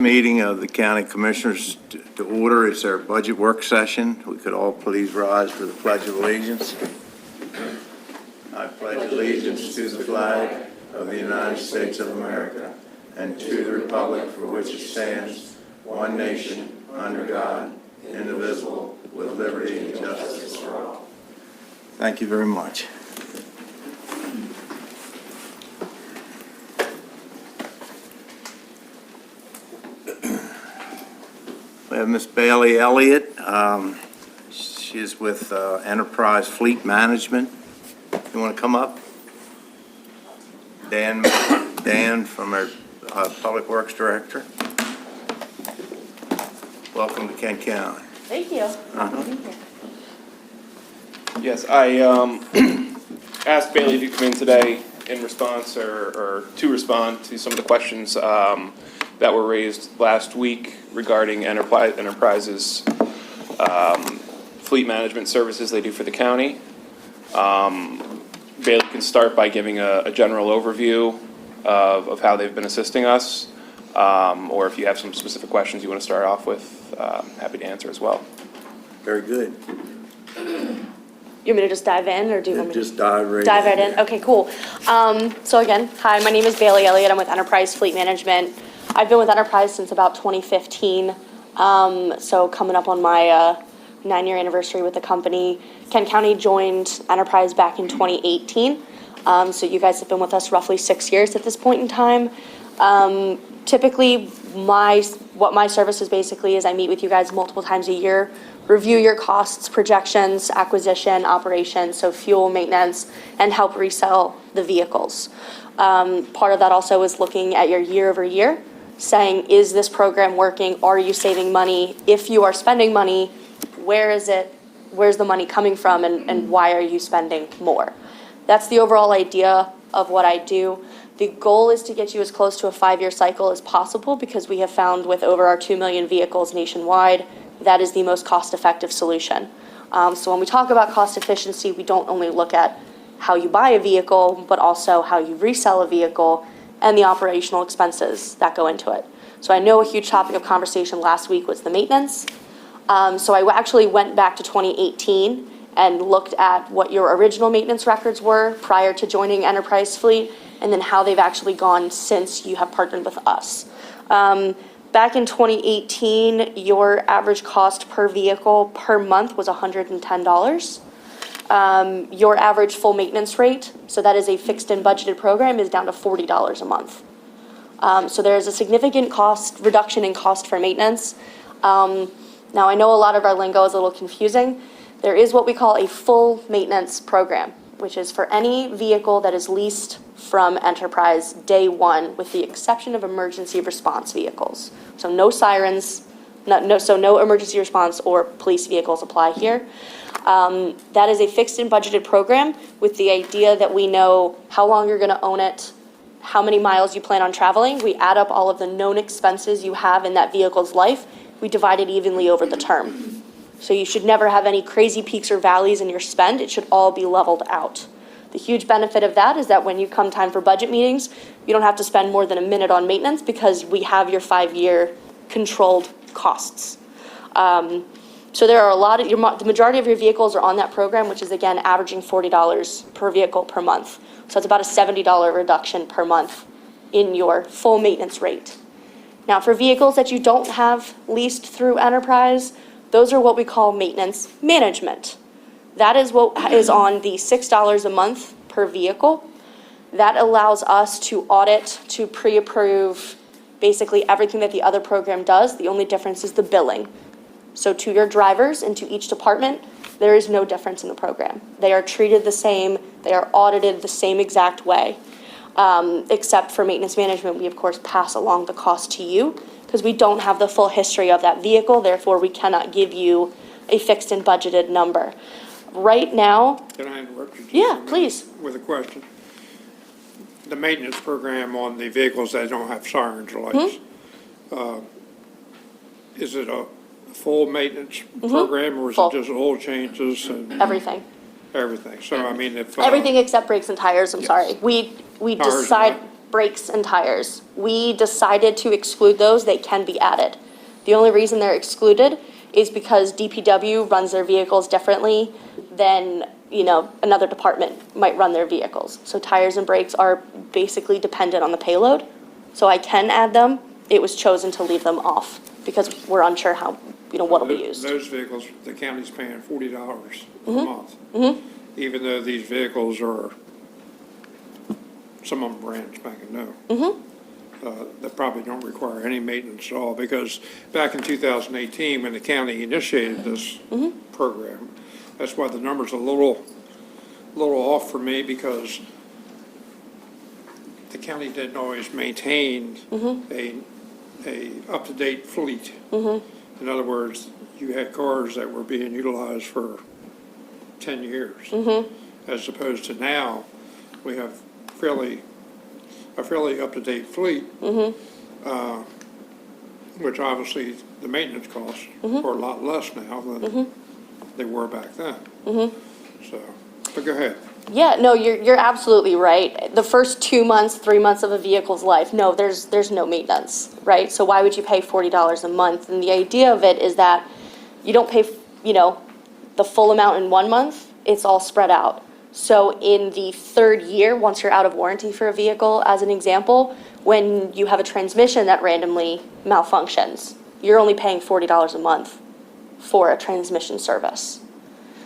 Meeting of the County Commissioners to order. It's our budget work session. We could all please rise for the Pledge of Allegiance. I pledge allegiance to the flag of the United States of America and to the republic for which it stands, one nation, under God, indivisible, with liberty and justice for all. Thank you very much. We have Miss Bailey Elliott. She's with Enterprise Fleet Management. You want to come up? Dan from our Public Works Director. Welcome to Kent County. Thank you. Yes, I asked Bailey to come in today in response or to respond to some of the questions that were raised last week regarding Enterprise's fleet management services they do for the county. Bailey can start by giving a general overview of how they've been assisting us, or if you have some specific questions you want to start off with, happy to answer as well. Very good. You want me to just dive in, or do you want me to Just dive right dive right in? Okay, cool. So again, hi, my name is Bailey Elliott. I'm with Enterprise Fleet Management. I've been with Enterprise since about 2015, so coming up on my 9-year anniversary with the company. Kent County joined Enterprise back in 2018, so you guys have been with us roughly 6 years at this point in time. Typically, what my service is basically is I meet with you guys multiple times a year, review your costs, projections, acquisition, operations, so fuel, maintenance, and help resell the vehicles. Part of that also is looking at your year over year, saying, is this program working? Are you saving money? If you are spending money, where is it? Where's the money coming from, and why are you spending more? That's the overall idea of what I do. The goal is to get you as close to a 5-year cycle as possible, because we have found with over our 2 million vehicles nationwide, that is the most cost-effective solution. So when we talk about cost efficiency, we don't only look at how you buy a vehicle, but also how you resell a vehicle and the operational expenses that go into it. So I know a huge topic of conversation last week was the maintenance. So I actually went back to 2018 and looked at what your original maintenance records were prior to joining Enterprise Fleet, and then how they've actually gone since you have partnered with us. Back in 2018, your average cost per vehicle per month was $110. Your average full maintenance rate, so that is a fixed and budgeted program, is down to $40 a month. So there is a significant reduction in cost for maintenance. Now, I know a lot of our lingo is a little confusing. There is what we call a full maintenance program, which is for any vehicle that is leased from Enterprise day one, with the exception of emergency response vehicles. So no sirens, no emergency response or police vehicles apply here. That is a fixed and budgeted program with the idea that we know how long you're going to own it, how many miles you plan on traveling. We add up all of the known expenses you have in that vehicle's life. We divide it evenly over the term. So you should never have any crazy peaks or valleys in your spend. It should all be leveled out. The huge benefit of that is that when you come time for budget meetings, you don't have to spend more than a minute on maintenance, because we have your 5-year controlled costs. So there are the majority of your vehicles are on that program, which is again averaging $40 per vehicle per month. So it's about a $70 reduction per month in your full maintenance rate. Now, for vehicles that you don't have leased through Enterprise, those are what we call maintenance management. That is what is on the $6 a month per vehicle. That allows us to audit, to pre-approve basically everything that the other program does. The only difference is the billing. So to your drivers and to each department, there is no difference in the program. They are treated the same. They are audited the same exact way. Except for maintenance management, we of course pass along the cost to you, because we don't have the full history of that vehicle. Therefore, we cannot give you a fixed and budgeted number. Right now. Can I interrupt you? Yeah, please. With a question. The maintenance program on the vehicles that don't have sirens or lights, is it a full maintenance program, or is Full. it just oil changes and Everything. everything? So I mean, if Everything except brakes and tires, I'm sorry. We Tires, decide, brakes and tires. We decided to exclude those, they can be added. The only reason they're excluded is because DPW runs their vehicles differently than, another department might run their vehicles. So tires and brakes are basically dependent on the payload. So I can add them. It was chosen to leave them off because we're unsure how, what'll be used. Those vehicles, the county's paying $40 a month. Even though these vehicles are, some of them brand spanking new. That probably don't require any maintenance at all, because back in 2018, when the county initiated this program, that's why the number's a little off for me, because the county didn't always maintain a up-to-date fleet. In other words, you had cars that were being utilized for 10 years, as opposed to now, we have a fairly up-to-date fleet, which obviously the maintenance costs are a lot less now than they were back then. So, but go ahead. Yeah, no, you're absolutely right. The first 2 months, 3 months of a vehicle's life, no, there's no maintenance, right? So why would you pay $40 a month? And the idea of it is that you don't pay, the full amount in 1 month, it's all spread out. So in the third year, once you're out of warranty for a vehicle, as an example, when you have a transmission that randomly malfunctions, you're only paying $40 a month for a transmission service.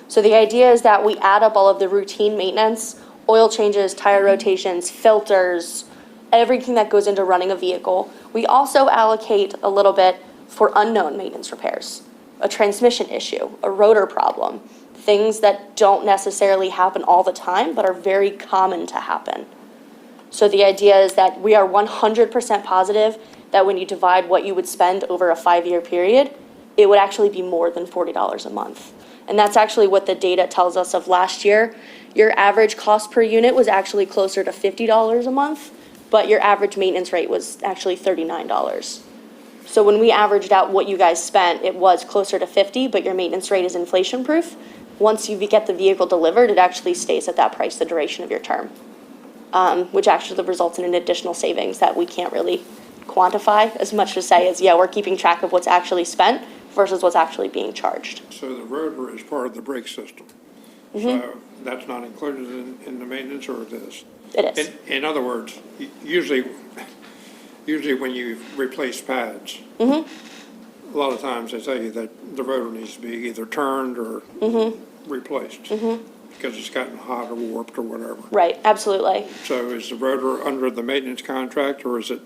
So the idea is that we add up all of the routine maintenance, oil changes, tire rotations, filters, everything that goes into running a vehicle. We also allocate a little bit for unknown maintenance repairs, a transmission issue, a rotor problem, things that don't necessarily happen all the time, but are very common to happen. So the idea is that we are 100% positive that when you divide what you would spend over a 5-year period, it would actually be more than $40 a month. And that's actually what the data tells us of last year. Your average cost per unit was actually closer to $50 a month, but your average maintenance rate was actually $39. So when we averaged out what you guys spent, it was closer to 50, but your maintenance rate is inflation proof. Once you get the vehicle delivered, it actually stays at that price the duration of your term, which actually results in an additional savings that we can't really quantify as much to say as, yeah, we're keeping track of what's actually spent versus what's actually being charged. So the rotor is part of the brake system. So that's not included in the maintenance, or it is? It is. In other words, usually when you replace pads, a lot of times they tell you that the rotor needs to be either turned or replaced because it's gotten hot or warped or whatever. Right, absolutely. So is the rotor under the maintenance contract, or is it?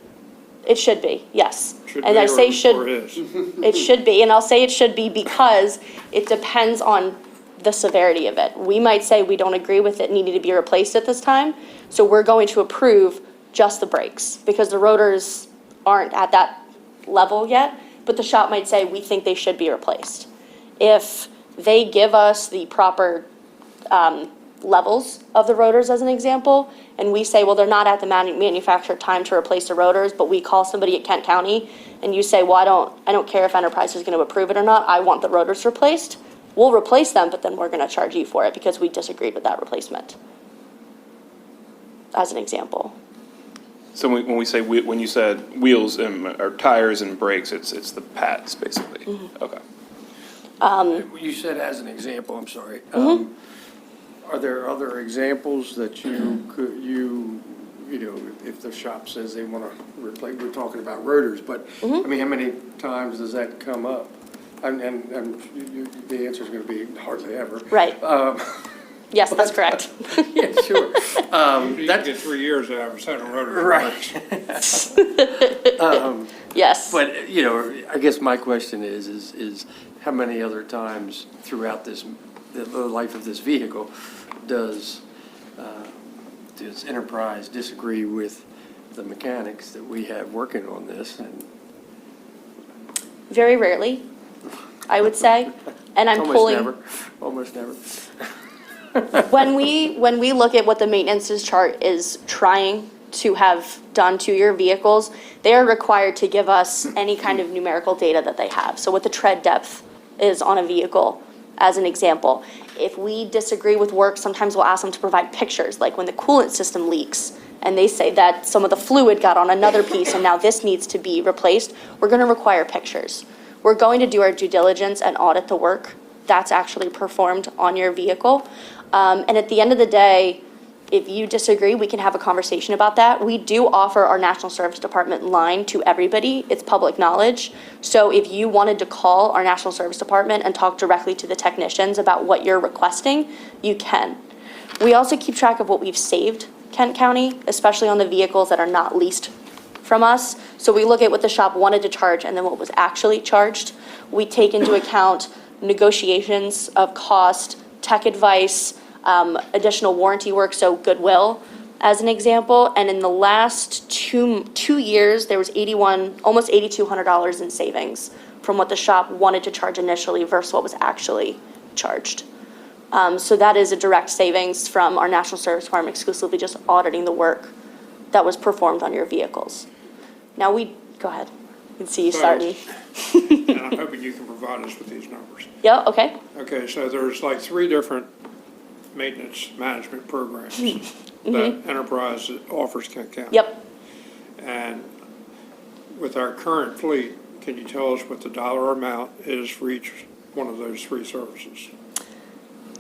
It should be, yes. Should And be, I say or should, is? it should be, and I'll say it should be because it depends on the severity of it. We might say we don't agree with it needing to be replaced at this time, so we're going to approve just the brakes because the rotors aren't at that level yet, but the shop might say we think they should be replaced. If they give us the proper levels of the rotors as an example, and we say, well, they're not at the manufacturer time to replace the rotors, but we call somebody at Kent County and you say, well, I don't care if Enterprise is going to approve it or not, I want the rotors replaced. We'll replace them, but then we're going to charge you for it because we disagreed with that replacement, as an example. So when we say, when you said wheels or tires and brakes, it's the pads, basically? Okay. You said as an example, I'm sorry. Are there other examples that you could, if the shop says they want to replace, we're talking about rotors, but, I mean, how many times does that come up? And the answer is going to be hardly ever. Right. Yes, that's correct. Yeah, sure. You get 3 years out of a set of rotors. Right. Yes. But, I guess my question is how many other times throughout the life of this vehicle does Enterprise disagree with the mechanics that we have working on this? And Very rarely, I would say, and I'm pulling. Almost never. When we look at what the maintenance chart is trying to have done to your vehicles, they are required to give us any kind of numerical data that they have. So what the tread depth is on a vehicle, as an example. If we disagree with work, sometimes we'll ask them to provide pictures, like when the coolant system leaks, and they say that some of the fluid got on another piece and now this needs to be replaced, we're gonna require pictures. We're going to do our due diligence and audit the work that's actually performed on your vehicle. And at the end of the day, if you disagree, we can have a conversation about that. We do offer our National Service Department line to everybody. It's public knowledge. So if you wanted to call our National Service Department and talk directly to the technicians about what you're requesting, you can. We also keep track of what we've saved Kent County, especially on the vehicles that are not leased from us. So we look at what the shop wanted to charge and then what was actually charged. We take into account negotiations of cost, tech advice, additional warranty work, so goodwill as an example. And in the last two years, there was almost $8,200 in savings from what the shop wanted to charge initially versus what was actually charged. So that is a direct savings from our National Service Department exclusively just auditing the work that was performed on your vehicles. Now go ahead. I can see you starting. And I'm hoping you can provide us with these numbers. Yeah, okay. Okay, so there's like 3 different maintenance management programs that Enterprise offers Kent County. Yep. And with our current fleet, can you tell us what the dollar amount is for each one of those 3 services?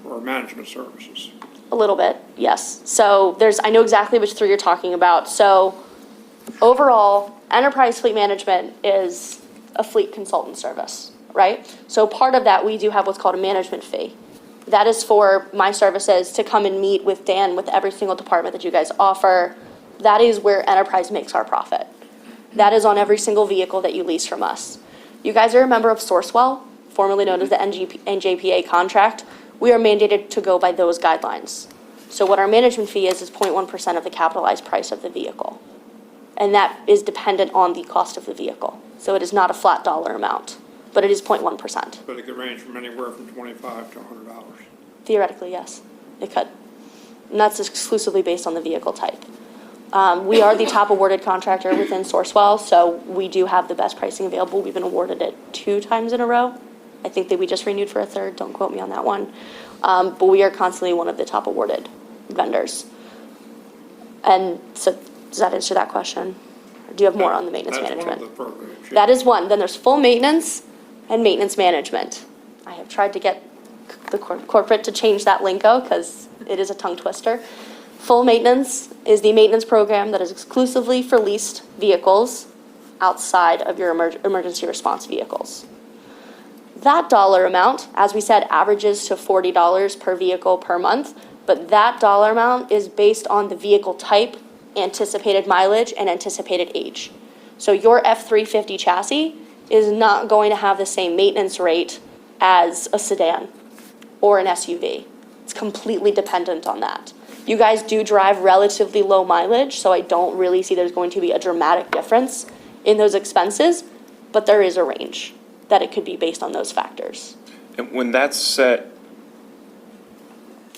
Or management services? A little bit, yes. So I know exactly which 3 you're talking about. So overall, Enterprise Fleet Management is a fleet consultant service, right? So part of that, we do have what's called a management fee. That is for my services to come and meet with Dan, with every single department that you guys offer. That is where Enterprise makes our profit. That is on every single vehicle that you lease from us. You guys are a member of Sourcewell, formerly known as the NJPA contract. We are mandated to go by those guidelines. So what our management fee is 0.1% of the capitalized price of the vehicle. And that is dependent on the cost of the vehicle. So it is not a flat dollar amount, but it is 0.1%. But it could range from anywhere from $25 to $100. Theoretically, yes, it could. And that's exclusively based on the vehicle type. We are the top awarded contractor within Sourcewell, so we do have the best pricing available. We've been awarded it 2 times in a row. I think that we just renewed for a 3rd, don't quote me on that one. But we are constantly one of the top awarded vendors. And so, does that answer that question? Or do you have more on the maintenance management? That's one of the programs. Yeah. That is one. Then there's full maintenance and maintenance management. I have tried to get the corporate to change that lingo because it is a tongue twister. Full maintenance is the maintenance program that is exclusively for leased vehicles outside of your emergency response vehicles. That dollar amount, as we said, averages to $40 per vehicle per month, but that dollar amount is based on the vehicle type, anticipated mileage, and anticipated age. So your F-350 chassis is not going to have the same maintenance rate as a sedan or an SUV. It's completely dependent on that. You guys do drive relatively low mileage, so I don't really see there's going to be a dramatic difference in those expenses, but there is a range that it could be based on those factors. And when that's set,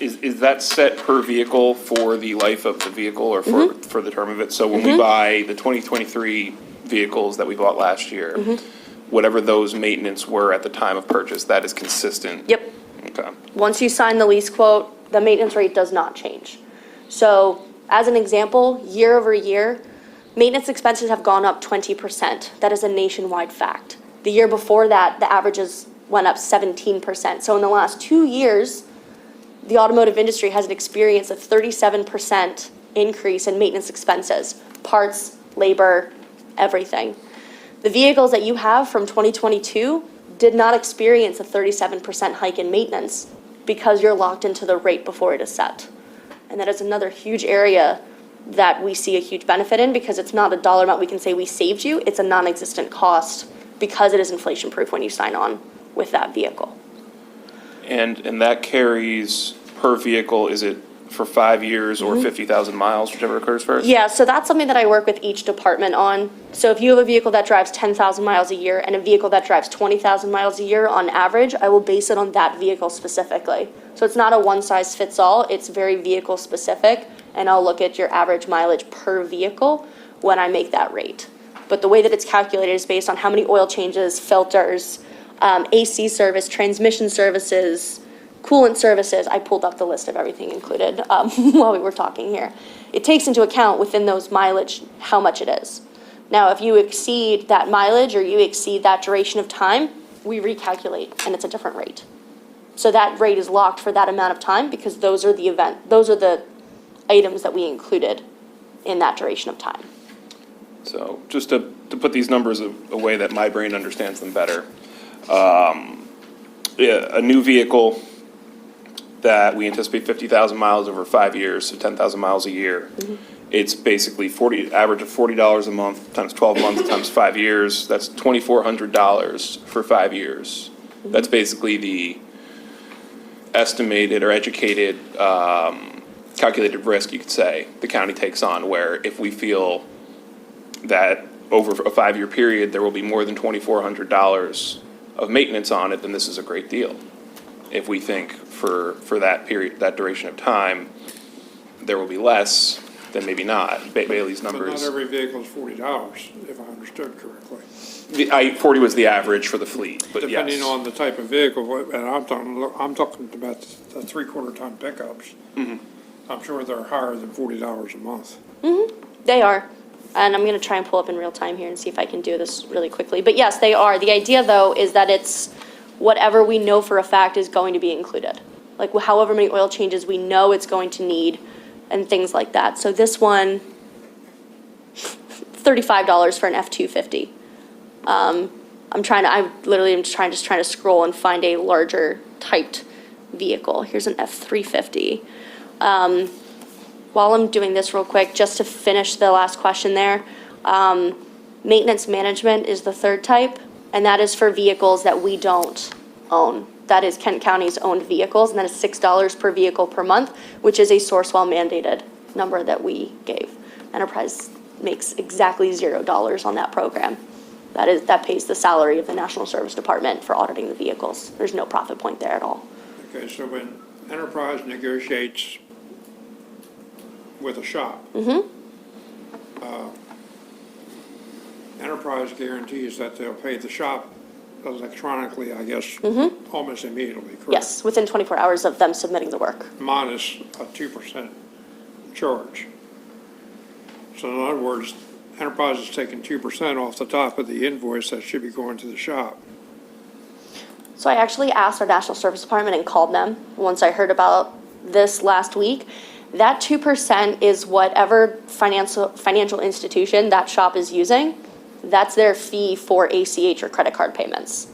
is that set per vehicle for the life of the vehicle or for the term of it? So when we buy the 2023 vehicles that we bought last year, whatever those maintenance were at the time of purchase, that is consistent? Yep. Okay. Once you sign the lease quote, the maintenance rate does not change. So as an example, year over year, maintenance expenses have gone up 20%. That is a nationwide fact. The year before that, the averages went up 17%. So in the last 2 years, the automotive industry has experienced a 37% increase in maintenance expenses, parts, labor, everything. The vehicles that you have from 2022 did not experience a 37% hike in maintenance because you're locked into the rate before it is set. And that is another huge area that we see a huge benefit in because it's not a dollar amount we can say we saved you, it's a non-existent cost because it is inflation proof when you sign on with that vehicle. And that carries per vehicle, is it for 5 years or 50,000 miles, whichever occurs first? Yeah, so that's something that I work with each department on. So if you have a vehicle that drives 10,000 miles a year and a vehicle that drives 20,000 miles a year on average, I will base it on that vehicle specifically. So it's not a one size fits all, it's very vehicle specific, and I'll look at your average mileage per vehicle when I make that rate. But the way that it's calculated is based on how many oil changes, filters, AC service, transmission services, coolant services, I pulled up the list of everything included while we were talking here. It takes into account within those mileage how much it is. Now, if you exceed that mileage or you exceed that duration of time, we recalculate and it's a different rate. So that rate is locked for that amount of time because those are the items that we included in that duration of time. So just to put these numbers a way that my brain understands them better. Yeah, a new vehicle that we anticipate 50,000 miles over 5 years, so 10,000 miles a year. It's basically average of $40 a month times 12 months times 5 years. That's $2,400 for 5 years. That's basically the estimated or educated, calculated risk, you could say, the county takes on, where if we feel that over a 5-year period, there will be more than $2,400 of maintenance on it, then this is a great deal. If we think for that period, that duration of time, there will be less, then maybe not. Bailey's But numbers. not every vehicle is $40, if I understood correctly. 40 was the average for the fleet, but yes. Depending on the type of vehicle, and I'm talking about the 3/4 ton pickups. I'm sure they're higher than $40 a month. They are. And I'm going to try and pull up in real time here and see if I can do this really quickly. But yes, they are. The idea, though, is that it's whatever we know for a fact is going to be included. Like however many oil changes we know it's going to need and things like that. So this one, $35 for an F-250. I'm literally just trying to scroll and find a larger typed vehicle. Here's an F-350. While I'm doing this real quick, just to finish the last question there, maintenance management is the third type, and that is for vehicles that we don't own. That is Kent County's owned vehicles, and that is $6 per vehicle per month, which is a Sourcewell mandated number that we gave. Enterprise makes exactly $0 on that program. That pays the salary of the National Service Department for auditing the vehicles. There's no profit point there at all. Okay, so when Enterprise negotiates with a shop, Enterprise guarantees that they'll pay the shop electronically, I guess, almost immediately, correct? Yes, within 24 hours of them submitting the work. Minus a 2% charge. So in other words, Enterprise is taking 2% off the top of the invoice that should be going to the shop. So I actually asked our National Service Department and called them once I heard about this last week. That 2% is whatever financial institution that shop is using. That's their fee for ACH or credit card payments.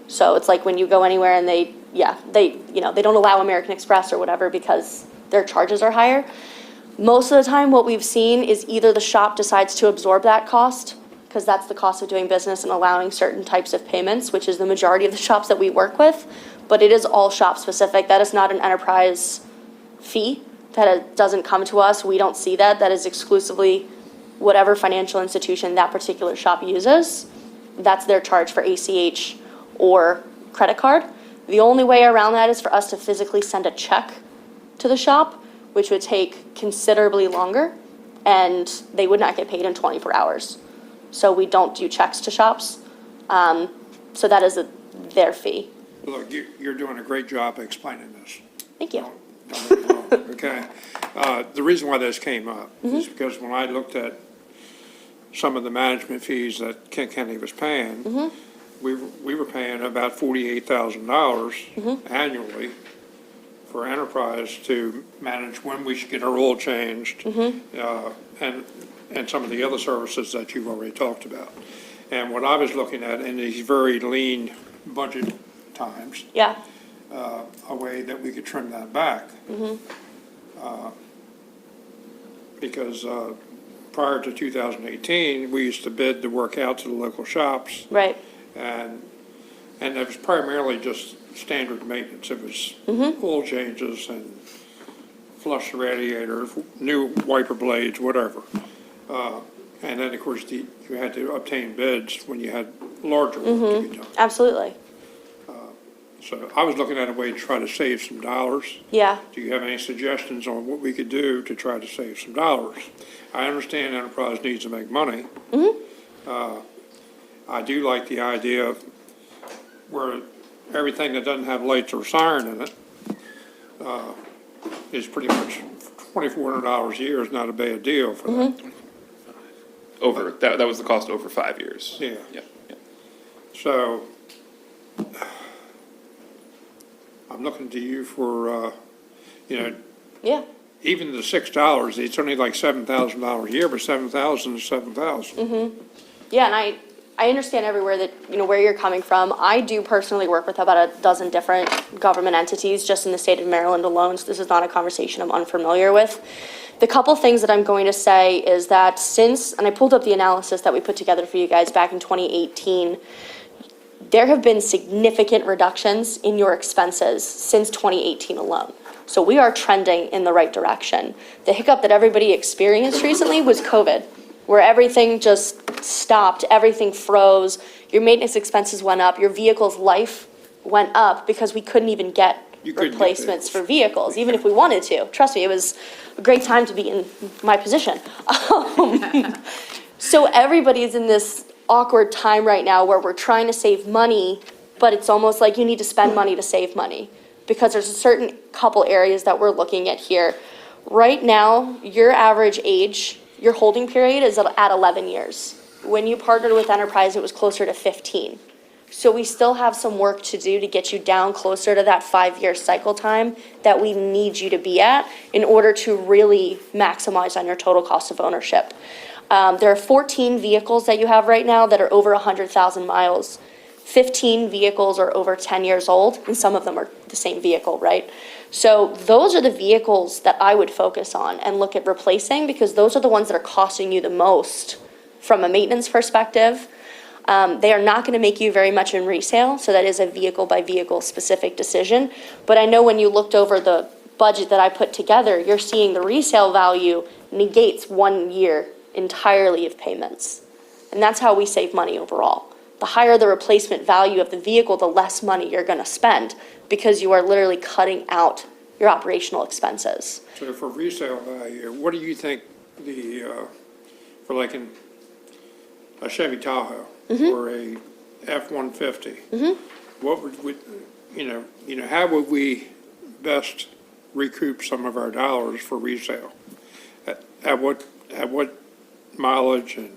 So it's like when you go anywhere and they don't allow American Express or whatever because their charges are higher. Most of the time, what we've seen is either the shop decides to absorb that cost, because that's the cost of doing business and allowing certain types of payments, which is the majority of the shops that we work with, but it is all shop specific. That is not an Enterprise fee. That doesn't come to us. We don't see that. That is exclusively whatever financial institution that particular shop uses. That's their charge for ACH or credit card. The only way around that is for us to physically send a check to the shop, which would take considerably longer, and they would not get paid in 24 hours. So we don't do checks to shops. So that is their fee. Look, you're doing a great job explaining this. Thank you. Don't get me wrong, okay? The reason why this came up is because when I looked at some of the management fees that Kent County was paying, we were paying about $48,000 annually for Enterprise to manage when we should get our oil changed, and some of the other services that you've already talked about. And what I was looking at in these very lean budget times, Yeah. a way that we could trim that back. Because prior to 2018, we used to bid the work out to the local shops, Right. and it was primarily just standard maintenance. It was oil changes and flush the radiator, new wiper blades, whatever. And then, of course, you had to obtain bids when you had larger work to be done. Absolutely. So I was looking at a way to try to save some dollars. Yeah. Do you have any suggestions on what we could do to try to save some dollars? I understand Enterprise needs to make money. I do like the idea of where everything that doesn't have lights or siren in it is pretty much $2,400 a year is not a bad deal for that. That was the cost over 5 years. Yeah. Yeah, yeah. So I'm looking to you for, Yeah. even the $6, it's only like $7,000 a year, but 7,000 is 7,000. Yeah, and I understand everywhere that, where you're coming from. I do personally work with about a dozen different government entities just in the state of Maryland alone, so this is not a conversation I'm unfamiliar with. The couple things that I'm going to say is that and I pulled up the analysis that we put together for you guys back in 2018, there have been significant reductions in your expenses since 2018 alone. So we are trending in the right direction. The hiccup that everybody experienced recently was COVID, where everything just stopped, everything froze, your maintenance expenses went up, your vehicle's life went up because we couldn't even get You couldn't get replacements vehicles. for vehicles, even if we wanted to. Trust me, it was a great time to be in my position. So everybody's in this awkward time right now where we're trying to save money, but it's almost like you need to spend money to save money, because there's a certain couple areas that we're looking at here. Right now, your average age, your holding period is at 11 years. When you partnered with Enterprise, it was closer to 15. So we still have some work to do to get you down closer to that 5-year cycle time that we need you to be at in order to really maximize on your total cost of ownership. There are 14 vehicles that you have right now that are over 100,000 miles. 15 vehicles are over 10 years old, and some of them are the same vehicle, right? So those are the vehicles that I would focus on and look at replacing, because those are the ones that are costing you the most from a maintenance perspective. They are not going to make you very much in resale, so that is a vehicle by vehicle specific decision. But I know when you looked over the budget that I put together, you're seeing the resale value negates 1 year entirely of payments. And that's how we save money overall. The higher the replacement value of the vehicle, the less money you're going to spend, because you are literally cutting out your operational expenses. So for resale value, what do you think for like a Chevy Tahoe or a F-150? What would, how would we best recoup some of our dollars for resale? At what mileage and?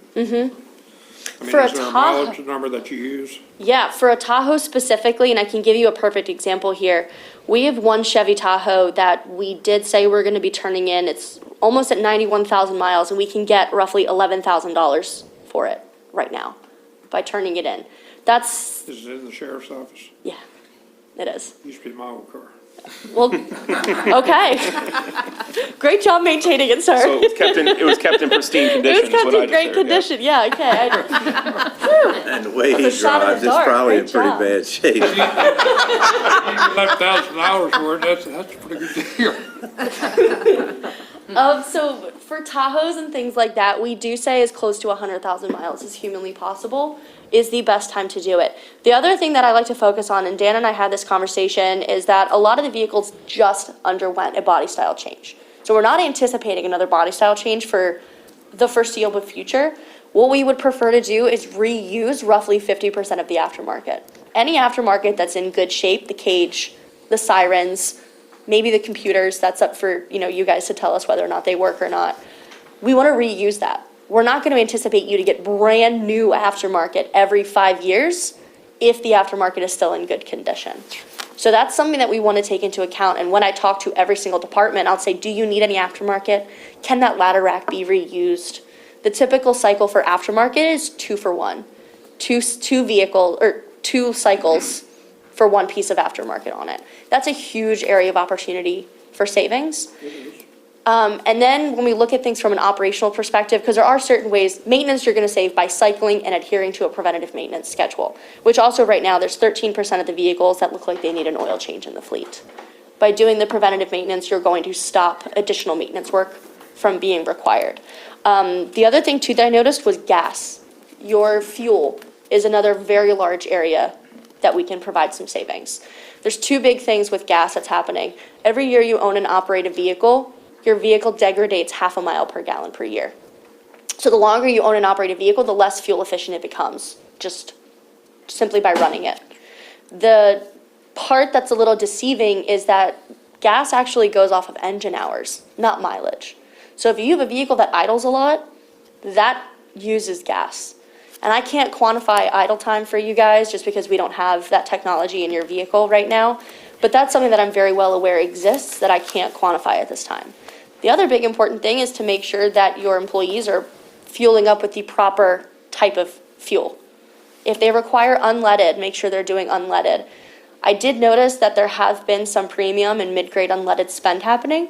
I mean, For a is there a Tahoe- mileage number that you use? Yeah, for a Tahoe specifically, and I can give you a perfect example here. We have one Chevy Tahoe that we did say we're going to be turning in. It's almost at 91,000 miles, and we can get roughly $11,000 for it right now by turning it in. That's, Is it in the sheriff's office? yeah, it is. Used to be my old car. Well, okay. Great job maintaining it, sir. So it was kept in pristine It condition was is what kept I in great just heard, yeah. condition, yeah, okay. And the way he a shot in drives, the it's dark. probably in Great pretty job. bad shape. $11,000 for it, that's a pretty good deal. So for Tahoes and things like that, we do say as close to 100,000 miles as humanly possible is the best time to do it. The other thing that I like to focus on, and Dan and I had this conversation, is that a lot of the vehicles just underwent a body style change. So we're not anticipating another body style change for the foreseeable future. What we would prefer to do is reuse roughly 50% of the aftermarket. Any aftermarket that's in good shape, the cage, the sirens, maybe the computers, that's up for, you guys to tell us whether or not they work or not. We want to reuse that. We're not going to anticipate you to get brand new aftermarket every 5 years if the aftermarket is still in good condition. So that's something that we want to take into account. And when I talk to every single department, I'll say, do you need any aftermarket? Can that ladder rack be reused? The typical cycle for aftermarket is 2 for 1. Two cycles for one piece of aftermarket on it. That's a huge area of opportunity for savings. And then when we look at things from an operational perspective, because there are certain ways, maintenance you're going to save by cycling and adhering to a preventative maintenance schedule, which also right now there's 13% of the vehicles that look like they need an oil change in the fleet. By doing the preventative maintenance, you're going to stop additional maintenance work from being required. The other thing too that I noticed was gas. Your fuel is another very large area that we can provide some savings. There's 2 big things with gas that's happening. Every year you own and operate a vehicle, your vehicle degrades 0.5 mile per gallon per year. So the longer you own and operate a vehicle, the less fuel efficient it becomes, just simply by running it. The part that's a little deceiving is that gas actually goes off of engine hours, not mileage. So if you have a vehicle that idles a lot, that uses gas. And I can't quantify idle time for you guys just because we don't have that technology in your vehicle right now. But that's something that I'm very well aware exists that I can't quantify at this time. The other big important thing is to make sure that your employees are fueling up with the proper type of fuel. If they require unleaded, make sure they're doing unleaded. I did notice that there have been some premium and mid-grade unleaded spend happening.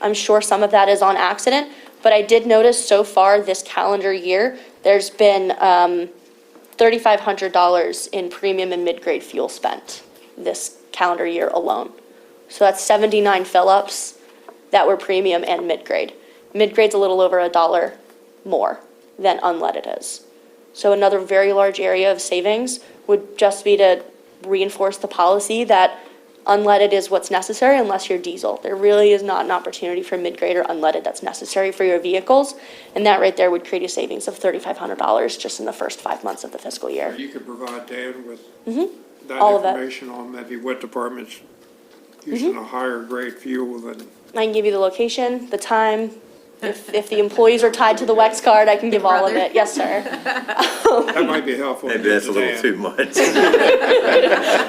I'm sure some of that is on accident, but I did notice so far this calendar year, there's been $3,500 in premium and mid-grade fuel spent this calendar year alone. So that's 79 fill-ups that were premium and mid-grade. Mid-grade's a little over $1 more than unleaded is. So another very large area of savings would just be to reinforce the policy that unleaded is what's necessary unless you're diesel. There really is not an opportunity for mid-grade or unleaded that's necessary for your vehicles. And that right there would create a savings of $3,500 just in the first 5 months of the fiscal year. You could provide Dan with that All of it. information on maybe what departments using a higher grade fuel than, I can give you the location, the time. If the employees are tied to the WEX card, I can give all of it. Yes, sir. that might be helpful. Maybe that's a little Dan. too much.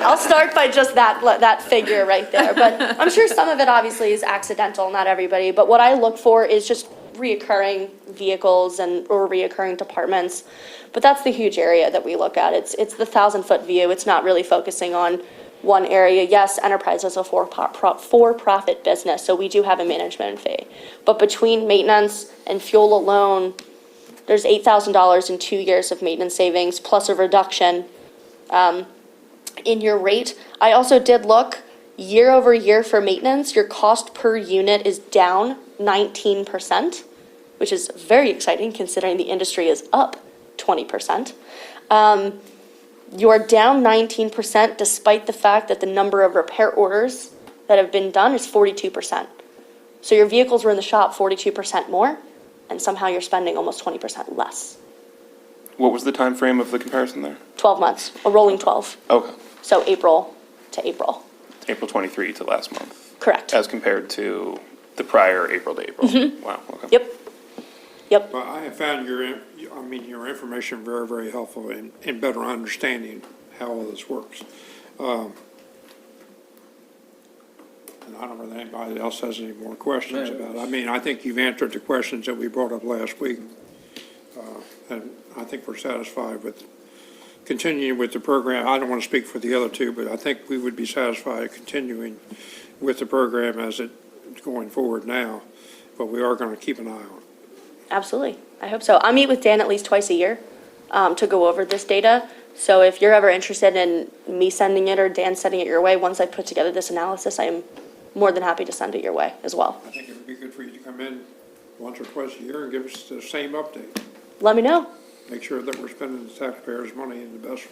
I'll start by just that figure right there. But I'm sure some of it obviously is accidental, not everybody. But what I look for is just reoccurring vehicles or reoccurring departments. But that's the huge area that we look at. It's the 1,000-foot view. It's not really focusing on one area. Yes, Enterprise is a for-profit business, so we do have a management fee. But between maintenance and fuel alone, there's $8,000 in 2 years of maintenance savings, plus a reduction in your rate. I also did look, year over year for maintenance, your cost per unit is down 19%, which is very exciting considering the industry is up 20%. You are down 19% despite the fact that the number of repair orders that have been done is 42%. So your vehicles were in the shop 42% more, and somehow you're spending almost 20% less. What was the time frame of the comparison there? 12 months, a rolling 12. Okay, So April to April. April 23 to last month, Correct. as compared to the prior April to April. Wow, okay. Yep. Yep. Well, I have found your information very, very helpful in better understanding how all this works. And I don't know if anybody else has any more questions about it. I mean, I think you've answered the questions that we brought up last week. And I think we're satisfied with continuing with the program. I don't want to speak for the other two, but I think we would be satisfied continuing with the program as it's going forward now. But we are going to keep an eye on it. Absolutely. I hope so. I meet with Dan at least twice a year to go over this data. So if you're ever interested in me sending it or Dan sending it your way, once I put together this analysis, I am more than happy to send it your way as well. I think it would be good for you to come in once or twice a year and give us the same update. Let me know. Make sure that we're spending the taxpayers' money in the best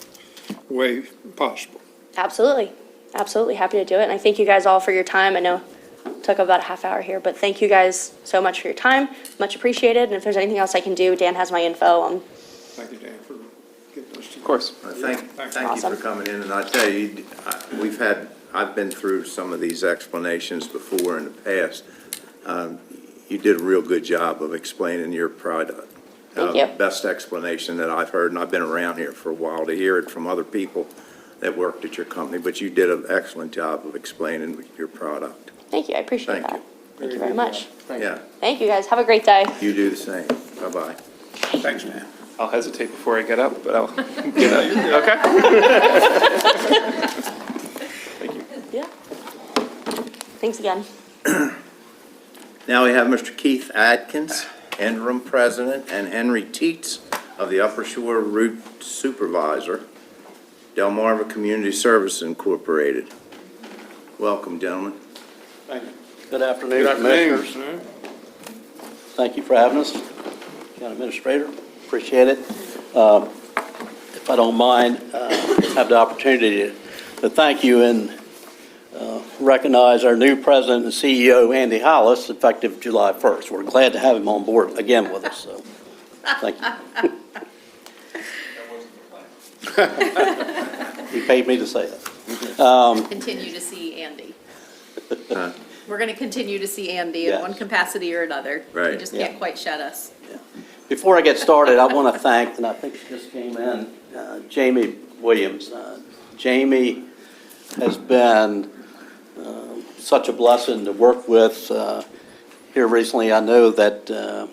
way possible. Absolutely. Absolutely. Happy to do it. And I thank you guys all for your time. I know it took about a half hour here, but thank you guys so much for your time. Much appreciated. And if there's anything else I can do, Dan has my info. Thank you, Dan, for getting us to. Of course. Thank you Awesome. for coming in, and I tell you, I've been through some of these explanations before in the past. You did a real good job of explaining your product. Thank you. Best explanation that I've heard, and I've been around here for a while to hear it from other people that worked at your company, but you did an excellent job of explaining your product. Thank you. I appreciate Thank that. you. Thank you very much. Yeah, Thank you guys. Have a great day. you do the same. Bye-bye. Thanks, Dan. I'll hesitate before I get up, but I'll get up. Okay? Thank you. Yeah. Thanks again. Now we have Mr. Keith Atkins, interim president, and Henry Teets of the Upper Shore Route Supervisor, Delmarva Community Service Incorporated. Welcome, gentlemen. Thank you. Good afternoon, Commissioners. Thank you for having us. County Administrator, appreciate it. If I don't mind, have the opportunity to thank you and recognize our new President and CEO, Andy Hollis, effective July 1st. We're glad to have him on board again with us, so thank you. He paid me to say that. Continue to see Andy. We're going to continue to see Andy in Yes. one capacity or another. Right. He just can't quite shed us. Before I get started, I want to thank, and I think she just came in, Jamie Williams. Jamie has been such a blessing to work with. Here recently, I know that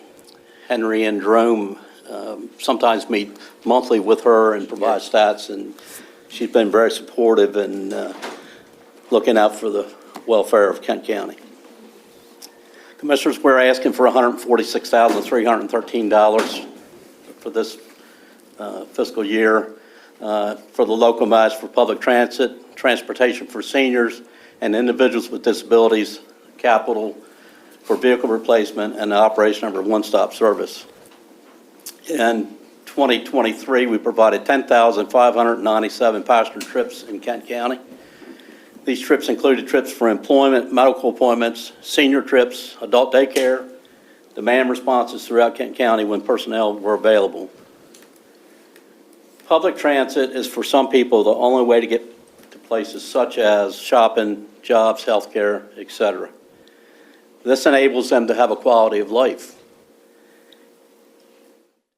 Henry and Jerome sometimes meet monthly with her and provide stats, and she's been very supportive and looking out for the welfare of Kent County. Commissioners, we're asking for $146,313 for this fiscal year for the local match for public transit, transportation for seniors and individuals with disabilities, capital for vehicle replacement, and the operation of our one-stop service. In 2023, we provided 10,597 passenger trips in Kent County. These trips included trips for employment, medical appointments, senior trips, adult daycare, demand responses throughout Kent County when personnel were available. Public transit is for some people the only way to get to places such as shopping, jobs, healthcare, etc. This enables them to have a quality of life.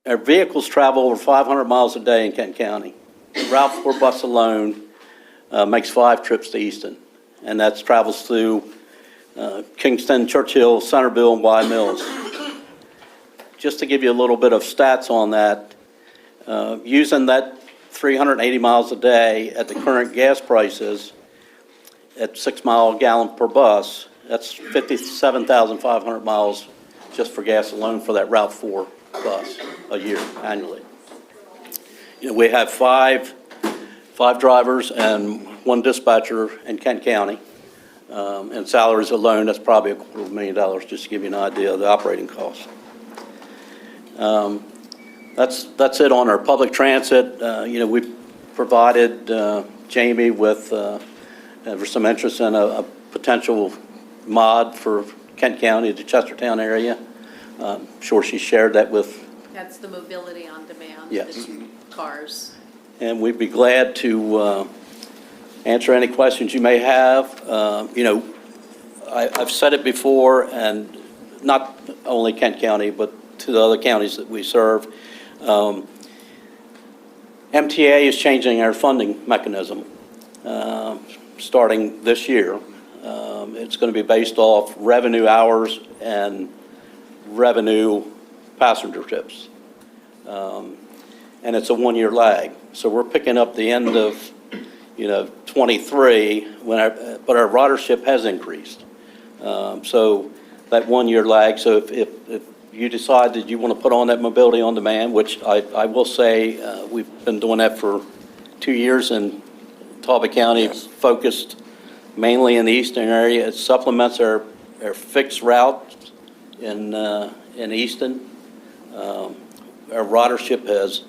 Our vehicles travel over 500 miles a day in Kent County. The Route 4 bus alone makes 5 trips to Easton, and that travels through Kingston, Churchill, Centerville, and Wye Mills. Just to give you a little bit of stats on that, using that 380 miles a day at the current gas prices at 6 mile a gallon per bus, that's 57,500 miles just for gas alone for that Route 4 bus a year annually. You know, we have five drivers and 1 dispatcher in Kent County, and salaries alone, that's probably $250,000, just to give you an idea of the operating costs. That's it on our public transit. You know, we've provided Jamie with for some interest in a potential mod for Kent County, the Chestertown area. I'm sure she shared that with. That's the mobility on demand. Yes. The 2 cars. And we'd be glad to answer any questions you may have. You know, I've said it before, and not only Kent County, but to the other counties that we serve. MTA is changing our funding mechanism starting this year. It's going to be based off revenue hours and revenue passenger trips. And it's a 1-year lag. So we're picking up the end of, 23, but our ridership has increased. So that 1-year lag, so if you decide that you want to put on that mobility on demand, which I will say we've been doing that for 2 years in Talbot County, focused mainly in the eastern area. It supplements our fixed route in Easton. Our ridership has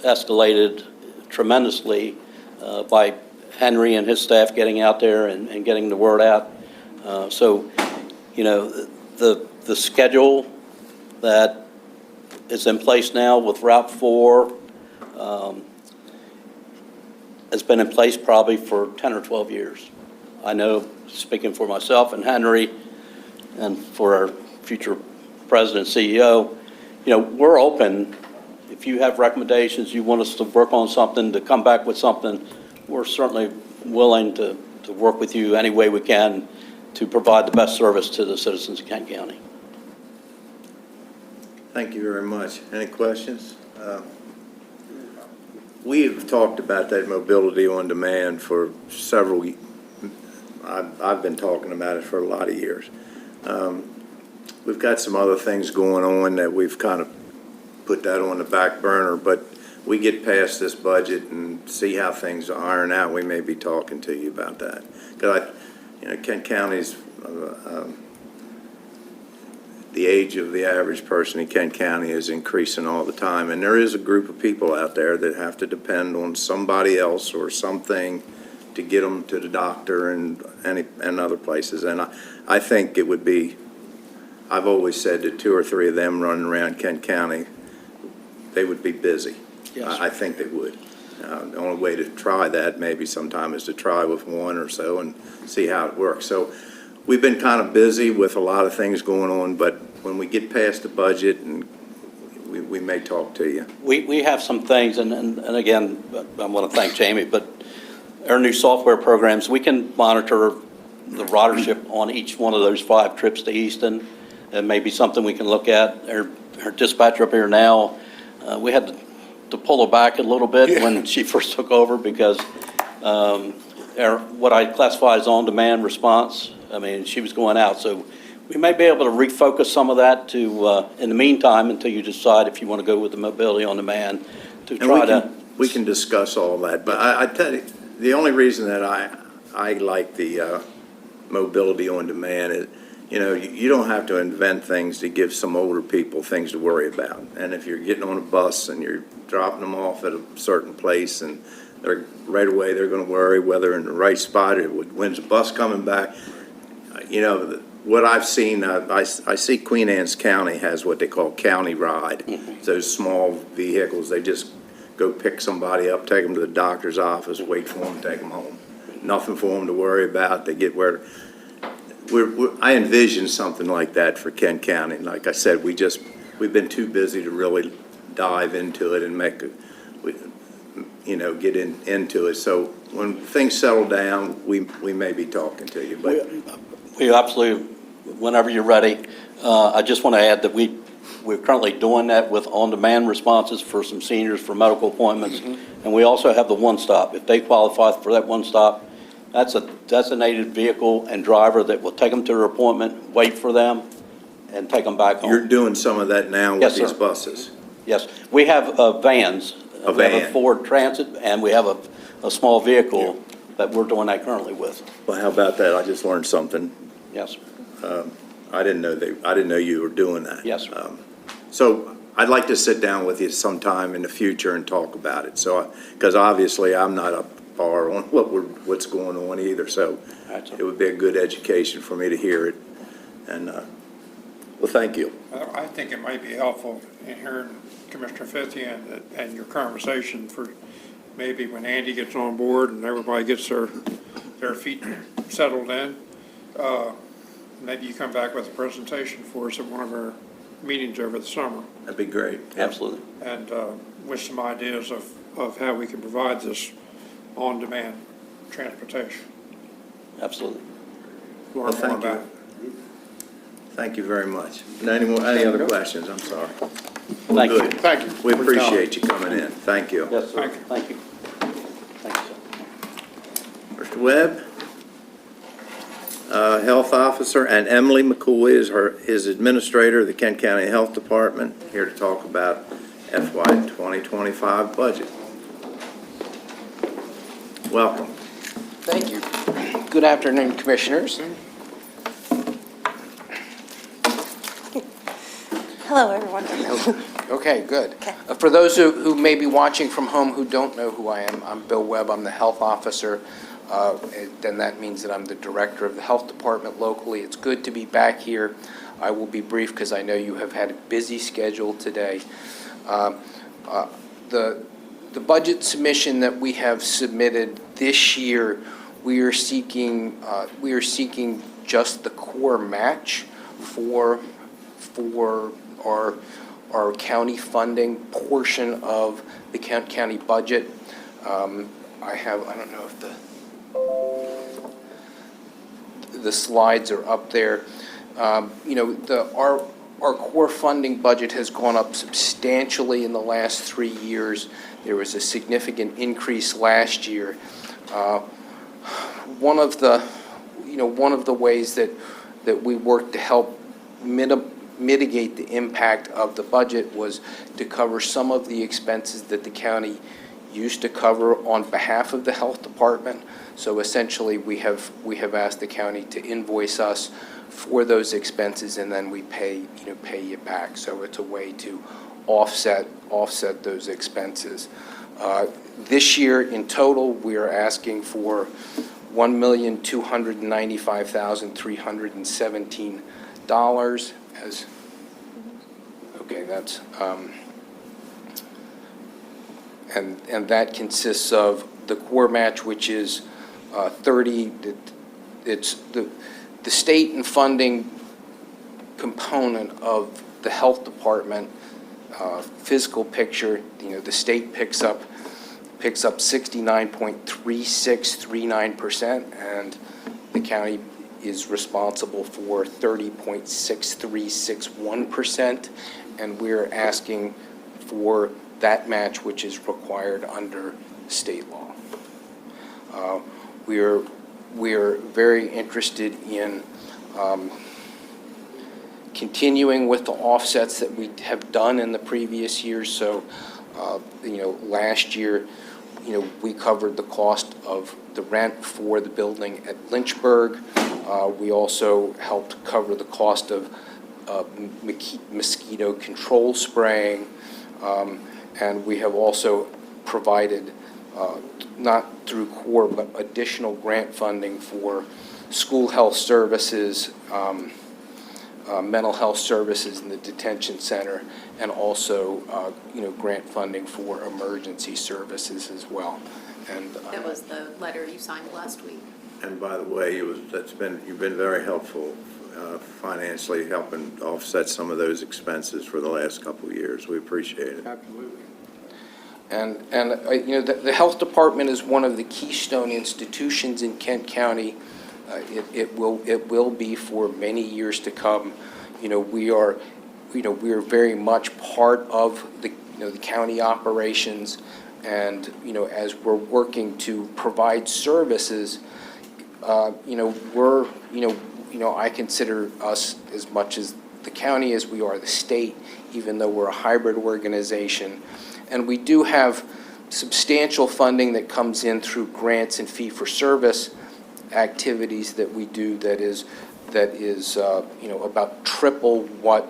escalated tremendously by Henry and his staff getting out there and getting the word out. So, the schedule that is in place now with Route 4 has been in place probably for 10 or 12 years. I know, speaking for myself and Henry and for our future president, CEO, we're open. If you have recommendations, you want us to work on something, to come back with something, we're certainly willing to work with you any way we can to provide the best service to the citizens of Kent County. Thank you very much. Any questions? We've talked about that mobility on demand for several, I've been talking about it for a lot of years. We've got some other things going on that we've kind of put that on the back burner, but we get past this budget and see how things iron out, we may be talking to you about that. Because Kent County's, the age of the average person in Kent County is increasing all the time, and there is a group of people out there that have to depend on somebody else or something to get them to the doctor and other places. And I think it would be, I've always said that 2 or 3 of them running around Kent County, they would be busy. Yes. I think they would. The only way to try that maybe sometime is to try with 1 or so and see how it works. So we've been kind of busy with a lot of things going on, but when we get past the budget, and we may talk to you. We have some things, and again, I want to thank Jamie, but our new software programs, we can monitor the ridership on each one of those 5 trips to Easton, and maybe something we can look at. Our dispatcher up here now, we had to pull her back a little bit when she first took over because what I classify as on-demand response, I mean, she was going out, so we may be able to refocus some of that to, in the meantime, until you decide if you want to go with the mobility on demand, to And try to. we can discuss all that, but I tell you, the only reason that I like the mobility on demand is, you don't have to invent things to give some older people things to worry about. And if you're getting on a bus and you're dropping them off at a certain place and right away they're going to worry whether in the right spot or when's the bus coming back. What I've seen, I see Queen Anne's County has what they call county ride. Those small vehicles, they just go pick somebody up, take them to the doctor's office, wait for them, take them home. Nothing for them to worry about. They get where. I envision something like that for Kent County. Like I said, we've been too busy to really dive into it and get into it. So when things settle down, we may be talking to you. But We absolutely, whenever you're ready. I just want to add that we're currently doing that with on-demand responses for some seniors for medical appointments. And we also have the one-stop. If they qualify for that one-stop, that's a designated vehicle and driver that will take them to their appointment, wait for them, and take them back home. you're doing some of that now with Yes, these sir. buses. Yes, we have vans. A We have van. a Ford Transit, and we have a small vehicle that we're doing that currently with. Well, how about that? I just learned something. Yes, I didn't know you were doing that. Yes, sir. So I'd like to sit down with you sometime in the future and talk about it. So, because obviously I'm not up far on what's going on either. So All right, sir. it would be a good education for me to hear it. And, well, thank you. I think it might be helpful in hearing Commissioner Fithian and your conversation for maybe when Andy gets on board and everybody gets their feet settled in, maybe you come back with a presentation for us at one of our meetings over the summer That'd be great. Absolutely. and with some ideas of how we can provide this on-demand transportation. Absolutely. Well, Learn more thank about you. it. Thank you very much. And any other questions? I'm sorry. Thank you. Good. Thank you. We appreciate you coming in. Thank you. Yes, sir. Thank you. Thank you. Thank you, sir. Mr. Webb, Health Officer, and Emily McCoy is his Administrator of the Kent County Health Department, here to talk about FY 2025 budget. Welcome. Thank you. Good afternoon, Commissioners. Hello, everyone. Okay, good. For those who may be watching from home who don't know who I am, I'm Bill Webb. I'm the Health Officer. Then that means that I'm the Director of the Health Department locally. It's good to be back here. I will be brief because I know you have had a busy schedule today. The budget submission that we have submitted this year, we are seeking just the core match for our county funding portion of the Kent County budget. I don't know if the slides are up there. Our core funding budget has gone up substantially in the last 3 years. There was a significant increase last year. One of the ways that we worked to help mitigate the impact of the budget was to cover some of the expenses that the county used to cover on behalf of the health department. So essentially, we have asked the county to invoice us for those expenses, and then we pay you back. So it's a way to offset those expenses. This year, in total, we are asking for $1,295,317 that's and that consists of the core match, which is 30. the state and funding component of the health department fiscal picture, the state picks up 69.3639%, and the county is responsible for 30.6361%, and we're asking for that match, which is required under state law. We are very interested in continuing with the offsets that we have done in the previous years. So, last year, we covered the cost of the rent for the building at Lynchburg. We also helped cover the cost of mosquito control spraying. And we have also provided, not through CORE, but additional grant funding for school health services, mental health services in the detention center, and also, grant funding for emergency services as well. And That was the letter you signed last week. And by the way, you've been very helpful financially, helping offset some of those expenses for the last couple of years. We appreciate it. Absolutely. And the health department is one of the keystone institutions in Kent County. It will be for many years to come. We are very much part of the county operations, and as we're working to provide services, I consider us as much as the county as we are the state, even though we're a hybrid organization. And we do have substantial funding that comes in through grants and fee-for-service activities that we do that is about triple what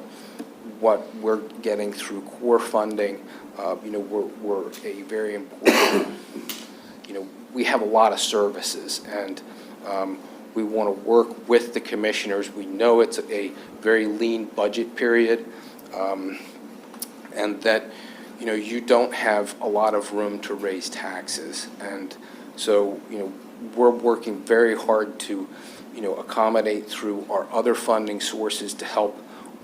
we're getting through core funding. We're a very important, we have a lot of services, and we want to work with the commissioners. We know it's a very lean budget period, and that you don't have a lot of room to raise taxes. And so, we're working very hard to, accommodate through our other funding sources to help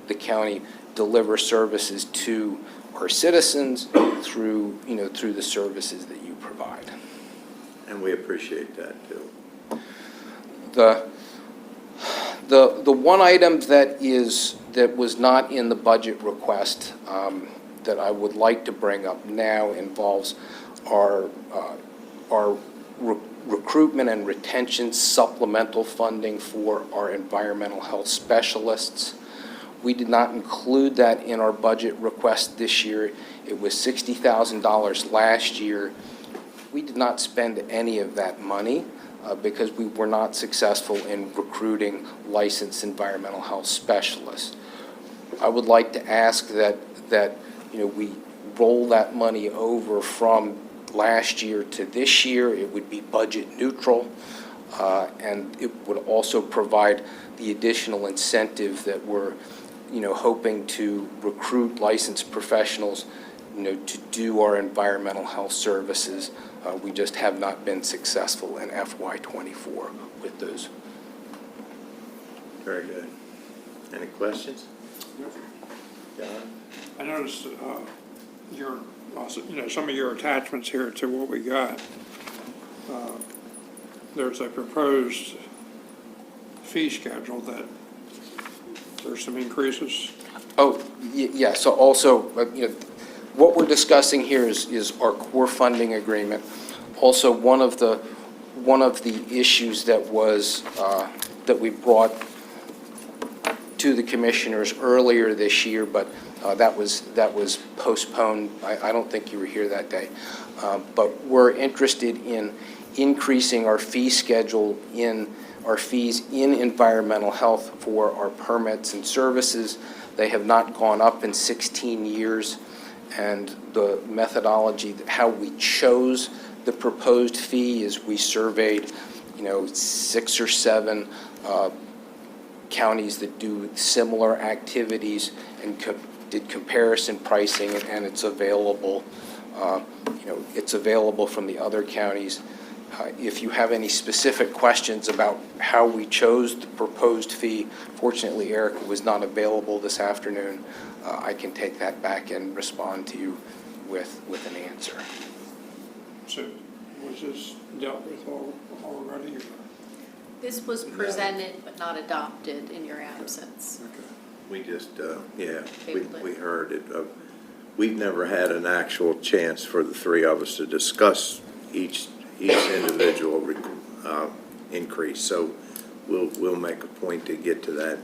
the county deliver services to our citizens through the services that you provide. And we appreciate that, too. The one item that was not in the budget request that I would like to bring up now involves our recruitment and retention supplemental funding for our environmental health specialists. We did not include that in our budget request this year. It was $60,000 last year. We did not spend any of that money because we were not successful in recruiting licensed environmental health specialists. I would like to ask that we roll that money over from last year to this year. It would be budget neutral, and it would also provide the additional incentive that we're hoping to recruit licensed professionals to do our environmental health services. We just have not been successful in FY24 with those. Very good. Any questions? John? I noticed some of your attachments here to what we got. There's a proposed fee schedule that there's some increases. Oh, yeah, so also, what we're discussing here is our core funding agreement. Also, one of the issues that was, that we brought to the commissioners earlier this year, but that was postponed. I don't think you were here that day. But we're interested in increasing our fee schedule our fees in environmental health for our permits and services. They have not gone up in 16 years. And the methodology, how we chose the proposed fee is we surveyed, 6 or 7 counties that do similar activities and did comparison pricing, and it's available. It's available from the other counties. if you have any specific questions about how we chose the proposed fee, fortunately Erica was not available this afternoon. I can take that back and respond to you with an answer. So was this dealt with already? This was presented but not adopted in your absence. We just, yeah, Tabled it. we heard it. We've never had an actual chance for the three of us to discuss each individual increase. So we'll make a point to get to that,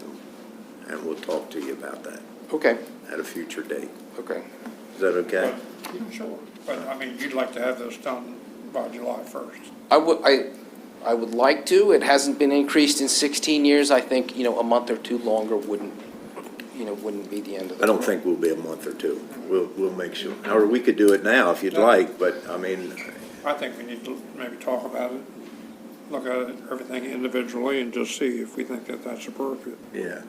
and we'll talk to you about that Okay, at a future date. okay. Is that okay? Sure. But, I mean, you'd like to have this done by July 1st. I would like to. It hasn't been increased in 16 years. I think, a month or two longer wouldn't be the end of the. I don't think we'll be a month or two. We'll make sure, or we could do it now if you'd like, but I mean, I think we need to maybe talk about it, look at it, everything individually, and just see if we think that that's appropriate. yeah,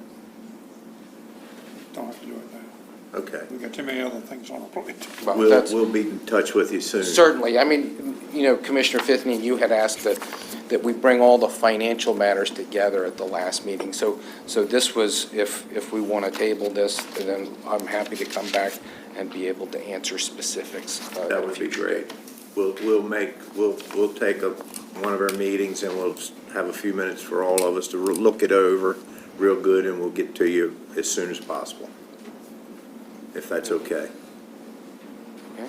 Don't have to do it now. okay. We've got too many other things on our plate. Well, We'll, that's- we'll be in touch with you soon. Certainly. I mean, Commissioner Fifthney, you had asked that we bring all the financial matters together at the last meeting. So this was, if we want to table this, then I'm happy to come back and be able to answer specifics. That would be great. We'll take one of our meetings and we'll have a few minutes for all of us to look it over real good, and we'll get to you as soon as possible, if that's okay. Okay.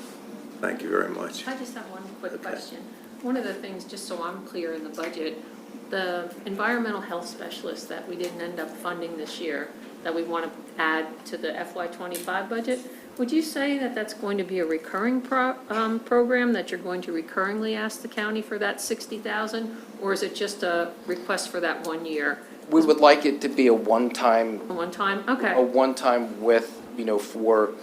Thank you very much. I just have one quick Okay. question. One of the things, just so I'm clear in the budget, the environmental health specialist that we didn't end up funding this year, that we want to add to the FY25 budget, would you say that that's going to be a recurring program, that you're going to recurringly ask the county for that 60,000? Or is it just a request for that 1 year? We would like it to be a one-time A one-time? Okay. a one-time with, for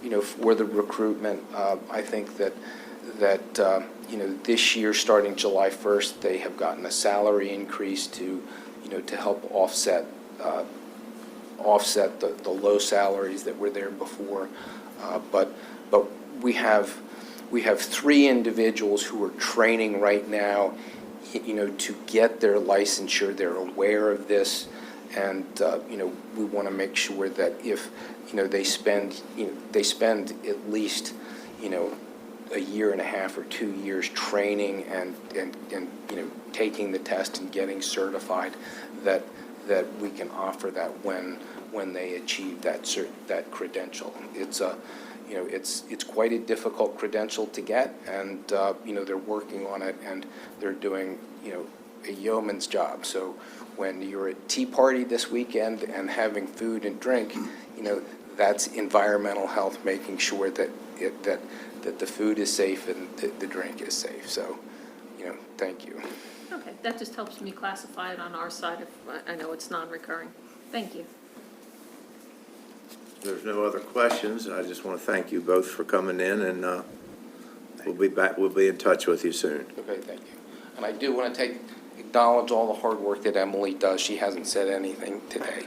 the recruitment. I think that, this year, starting July 1st, they have gotten a salary increase to help offset the low salaries that were there before. But we have 3 individuals who are training right now, to get their licensure. They're aware of this, and, we want to make sure that if, they spend at least, a year and a half or 2 years training and taking the test and getting certified, that we can offer that when they achieve that credential. It's quite a difficult credential to get, and, they're working on it, and they're doing, a yeoman's job. So when you're at Tea Party this weekend and having food and drink, that's environmental health, making sure that the food is safe and the drink is safe. So, thank you. Okay, that just helps me classify it on our side if I know it's non-recurring. Thank you. If there's no other questions, I just want to thank you both for coming in, and we'll be in touch with you soon. Okay, thank you. And I do want to acknowledge all the hard work that Emily does. She hasn't said anything today.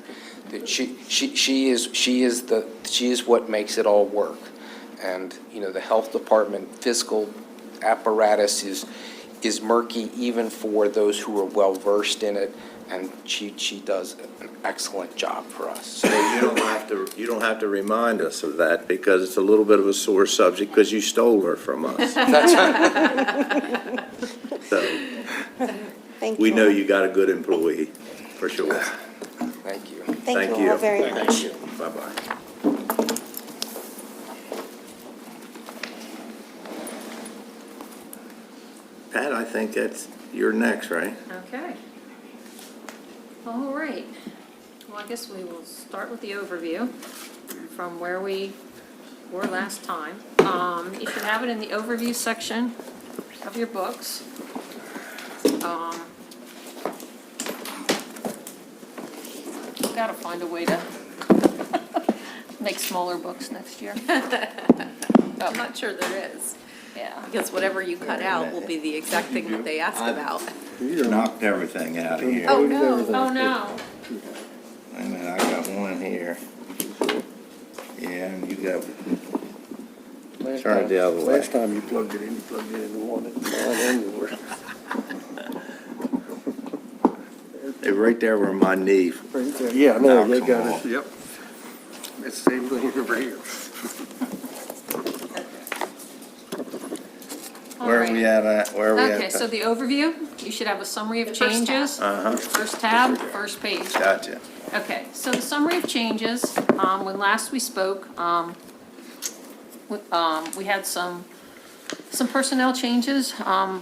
That she is what makes it all work. And, the health department fiscal apparatus is murky even for those who are well-versed in it, and she does an excellent job for us. So, You don't have to remind us of that, because it's a little bit of a sore subject, because you stole her from us. So, Thank you. we know you got a good employee, for sure. thank you. Thank you all very much. Thank you. Bye-bye. Pat, I think you're next, right? Okay. All right. Well, I guess we will start with the overview from where we were last time. You should have it in the overview section of your books. Gotta find a way to make smaller books next year. I'm not sure there is, Yeah. because whatever you cut out will be the exact thing that they ask about. You knocked everything out of here. Oh, no. Oh, no. Wait a minute, I got one here. Yeah, and you got, turn it the other way. Last time you plugged it in the one at mine and yours. Hey, right there where my knee. Yeah, I know, Now you come got on. it, yep. It's the same thing over here. Where are we at, where are we at? Okay, so the overview, you should have a summary of The first tab. changes. Uh-huh. First tab, first page. Gotcha. Okay, so the summary of changes, when last we spoke, we had some personnel changes.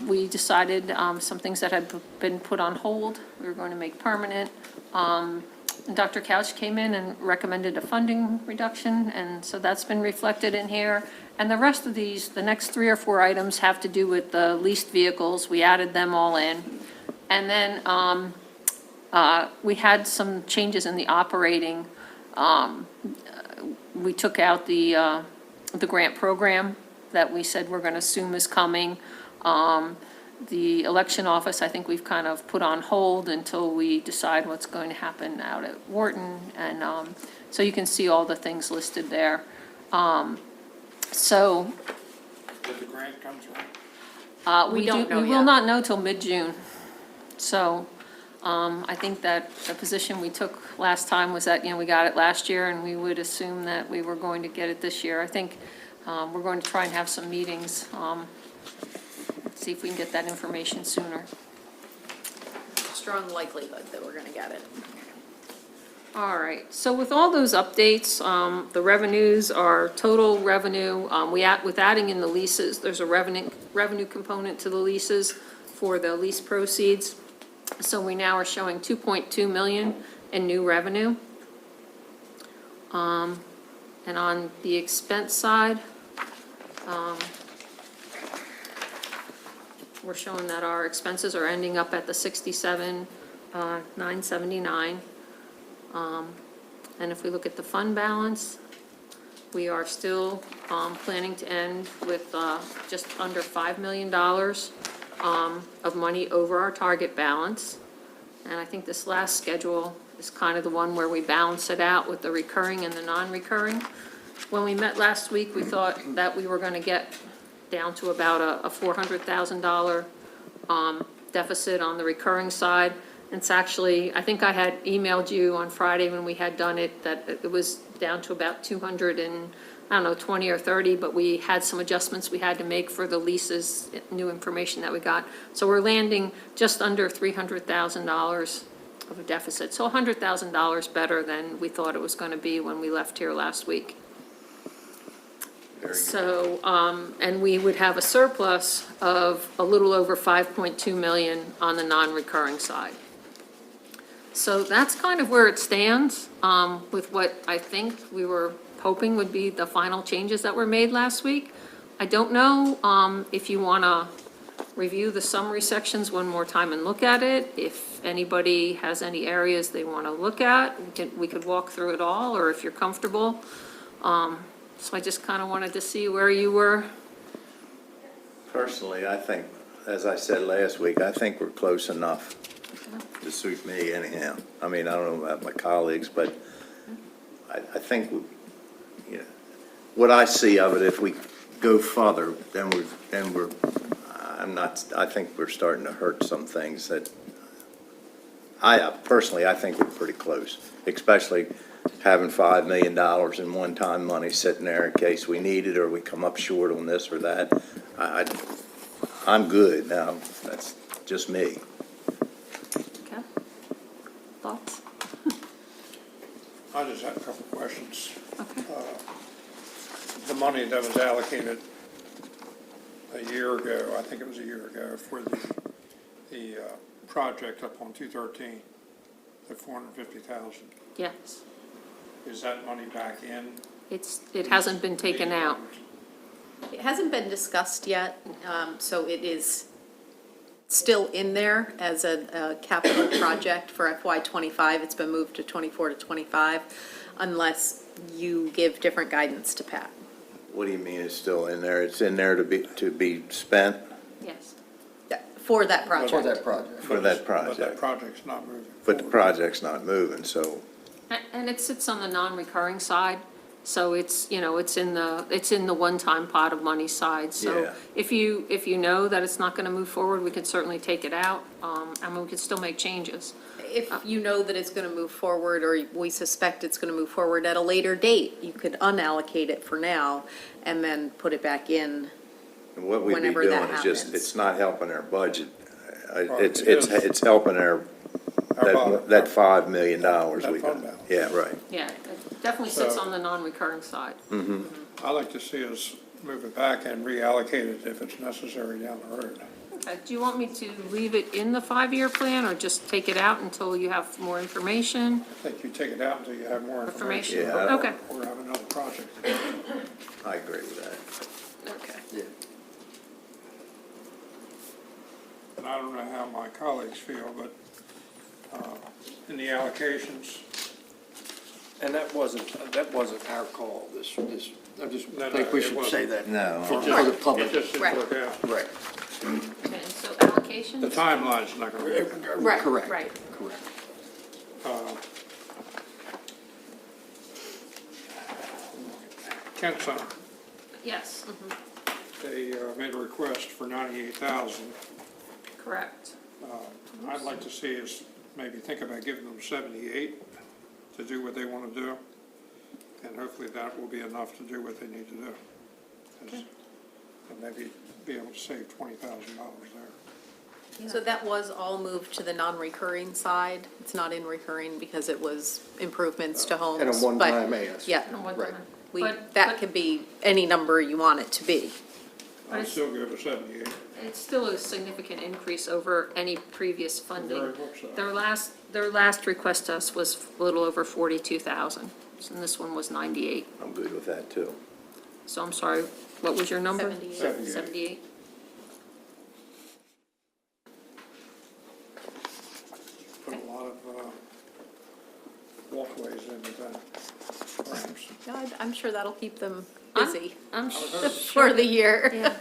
We decided, some things that had been put on hold, we were going to make permanent. And Dr. Couch came in and recommended a funding reduction, and so that's been reflected in here. And the rest of these, the next 3 or 4 items have to do with the leased vehicles. We added them all in. And then, we had some changes in the operating. We took out the grant program that we said we're gonna assume is coming. The election office, I think we've kind of put on hold until we decide what's going to happen out at Wharton. And, so you can see all the things listed there. So, If the grant comes around. We don't know we will yet. not know till mid-June. So, I think that the position we took last time was that, we got it last year, and we would assume that we were going to get it this year. I think, we're going to try and have some meetings, see if we can get that information sooner. Strong likelihood that we're gonna get it. All right, so with all those updates, the revenues are total revenue, with adding in the leases, there's a revenue component to the leases for the lease proceeds. So we now are showing 2.2 million in new revenue. And on the expense side, we're showing that our expenses are ending up at the 67,979. And if we look at the fund balance, we are still planning to end with just under $5 million of money over our target balance. And I think this last schedule is kind of the one where we balance it out with the recurring and the non-recurring. When we met last week, we thought that we were going to get down to about a $400,000 deficit on the recurring side. It's actually, I think I had emailed you on Friday when we had done it, that it was down to about 200 and, I don't know, 20 or 30, but we had some adjustments we had to make for the leases, new information that we got. So we're landing just under $300,000 of a deficit. So $100,000 better than we thought it was going to be when we left here last week. So, and we would have a surplus of a little over 5.2 million on the non-recurring side. So that's kind of where it stands, with what I think we were hoping would be the final changes that were made last week. I don't know, if you wanna review the summary sections one more time and look at it. If anybody has any areas they wanna look at, we could walk through it all, or if you're comfortable. So I just kind of wanted to see where you were. Personally, I think, as I said last week, I think we're close enough to suit me anyhow. I mean, I don't know about my colleagues, but I think, what I see of it, if we go further, then I think we're starting to hurt some things that, personally, I think we're pretty close, especially having $5 million in one-time money sitting there in case we need it or we come up short on this or that. I'm good now. That's just me. Okay. Thoughts? I just had a couple of questions. Okay. The money that was allocated a year ago, I think it was a year ago, for the project up on 213, the 450,000. Yes. Is that money back in? It hasn't been taken out. It hasn't been discussed yet, so it is still in there as a capital project for FY '25. It's been moved to '24 to '25, unless you give different guidance to Pat. What do you mean it's still in there? It's in there to be spent Yes. For that project. For that project. for that But that project? project's not moving. But the forward. project's not moving, so, And it sits on the non-recurring side. So it's, you know, it's in the one-time pot of money side. So Yeah. if you know that it's not gonna move forward, we could certainly take it out. I mean, we could still make changes. If you know that it's gonna move forward, or we suspect it's gonna move forward at a later date, you could unallocate it for now and then put it back in. And what we'd be Whenever doing that is just, happens. it's not helping our budget. it is. It's helping our, bottom- that $5 million That we fund got. balance. Yeah, right. Yeah, it definitely sits So- on the non-recurring side. I like to see us move it back and reallocate it if it's necessary down the road. Okay, do you want me to leave it in the 5-year plan, or just take it out until you have more information? I think you take it out until you have more information. Information, Yeah, I don't- okay, Or have another project. I agree with that. okay. And I don't know how my colleagues feel, but in the allocations, And that wasn't our call, this, I just No, no, think we it should wasn't. say that. No. For the it public. just didn't Right. work out. Right. Okay, so allocations? The timeline's not gonna work out. Right, Correct. Right. Correct. Kent Center, Yes, they made a request for 98,000. correct. I'd like to see us maybe think about giving them 78 to do what they want to do. And hopefully that will be enough to do what they need to do. And maybe be able to save $20,000 there. So that was all moved to the non-recurring side. It's not in recurring because it was improvements to homes. And a but- one-time ask. Yeah, And what Right. that could be any number you want it to be. I'd still give it 78. It's still a significant increase over any previous funding. Very much so. Their last request to us was a little over 42,000, and this one was 98. I'm good with that, too. So I'm sorry, what was your number? 78. 78? Put a lot of walkways into that, perhaps. Yeah, I'm sure that'll keep them busy I'm for sure, the year. yeah.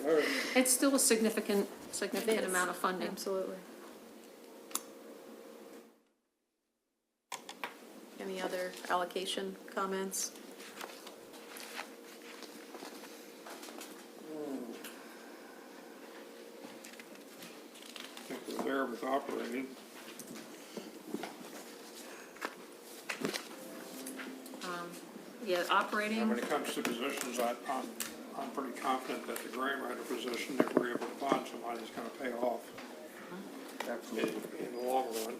All right. It's still a significant It is. amount of funding. Absolutely. Any other allocation comments? I think we're there with operating. Yeah, And operating, when it comes to positions, I'm pretty confident that the grant writer position, if we're able to find somebody, is going to pay off in the long run.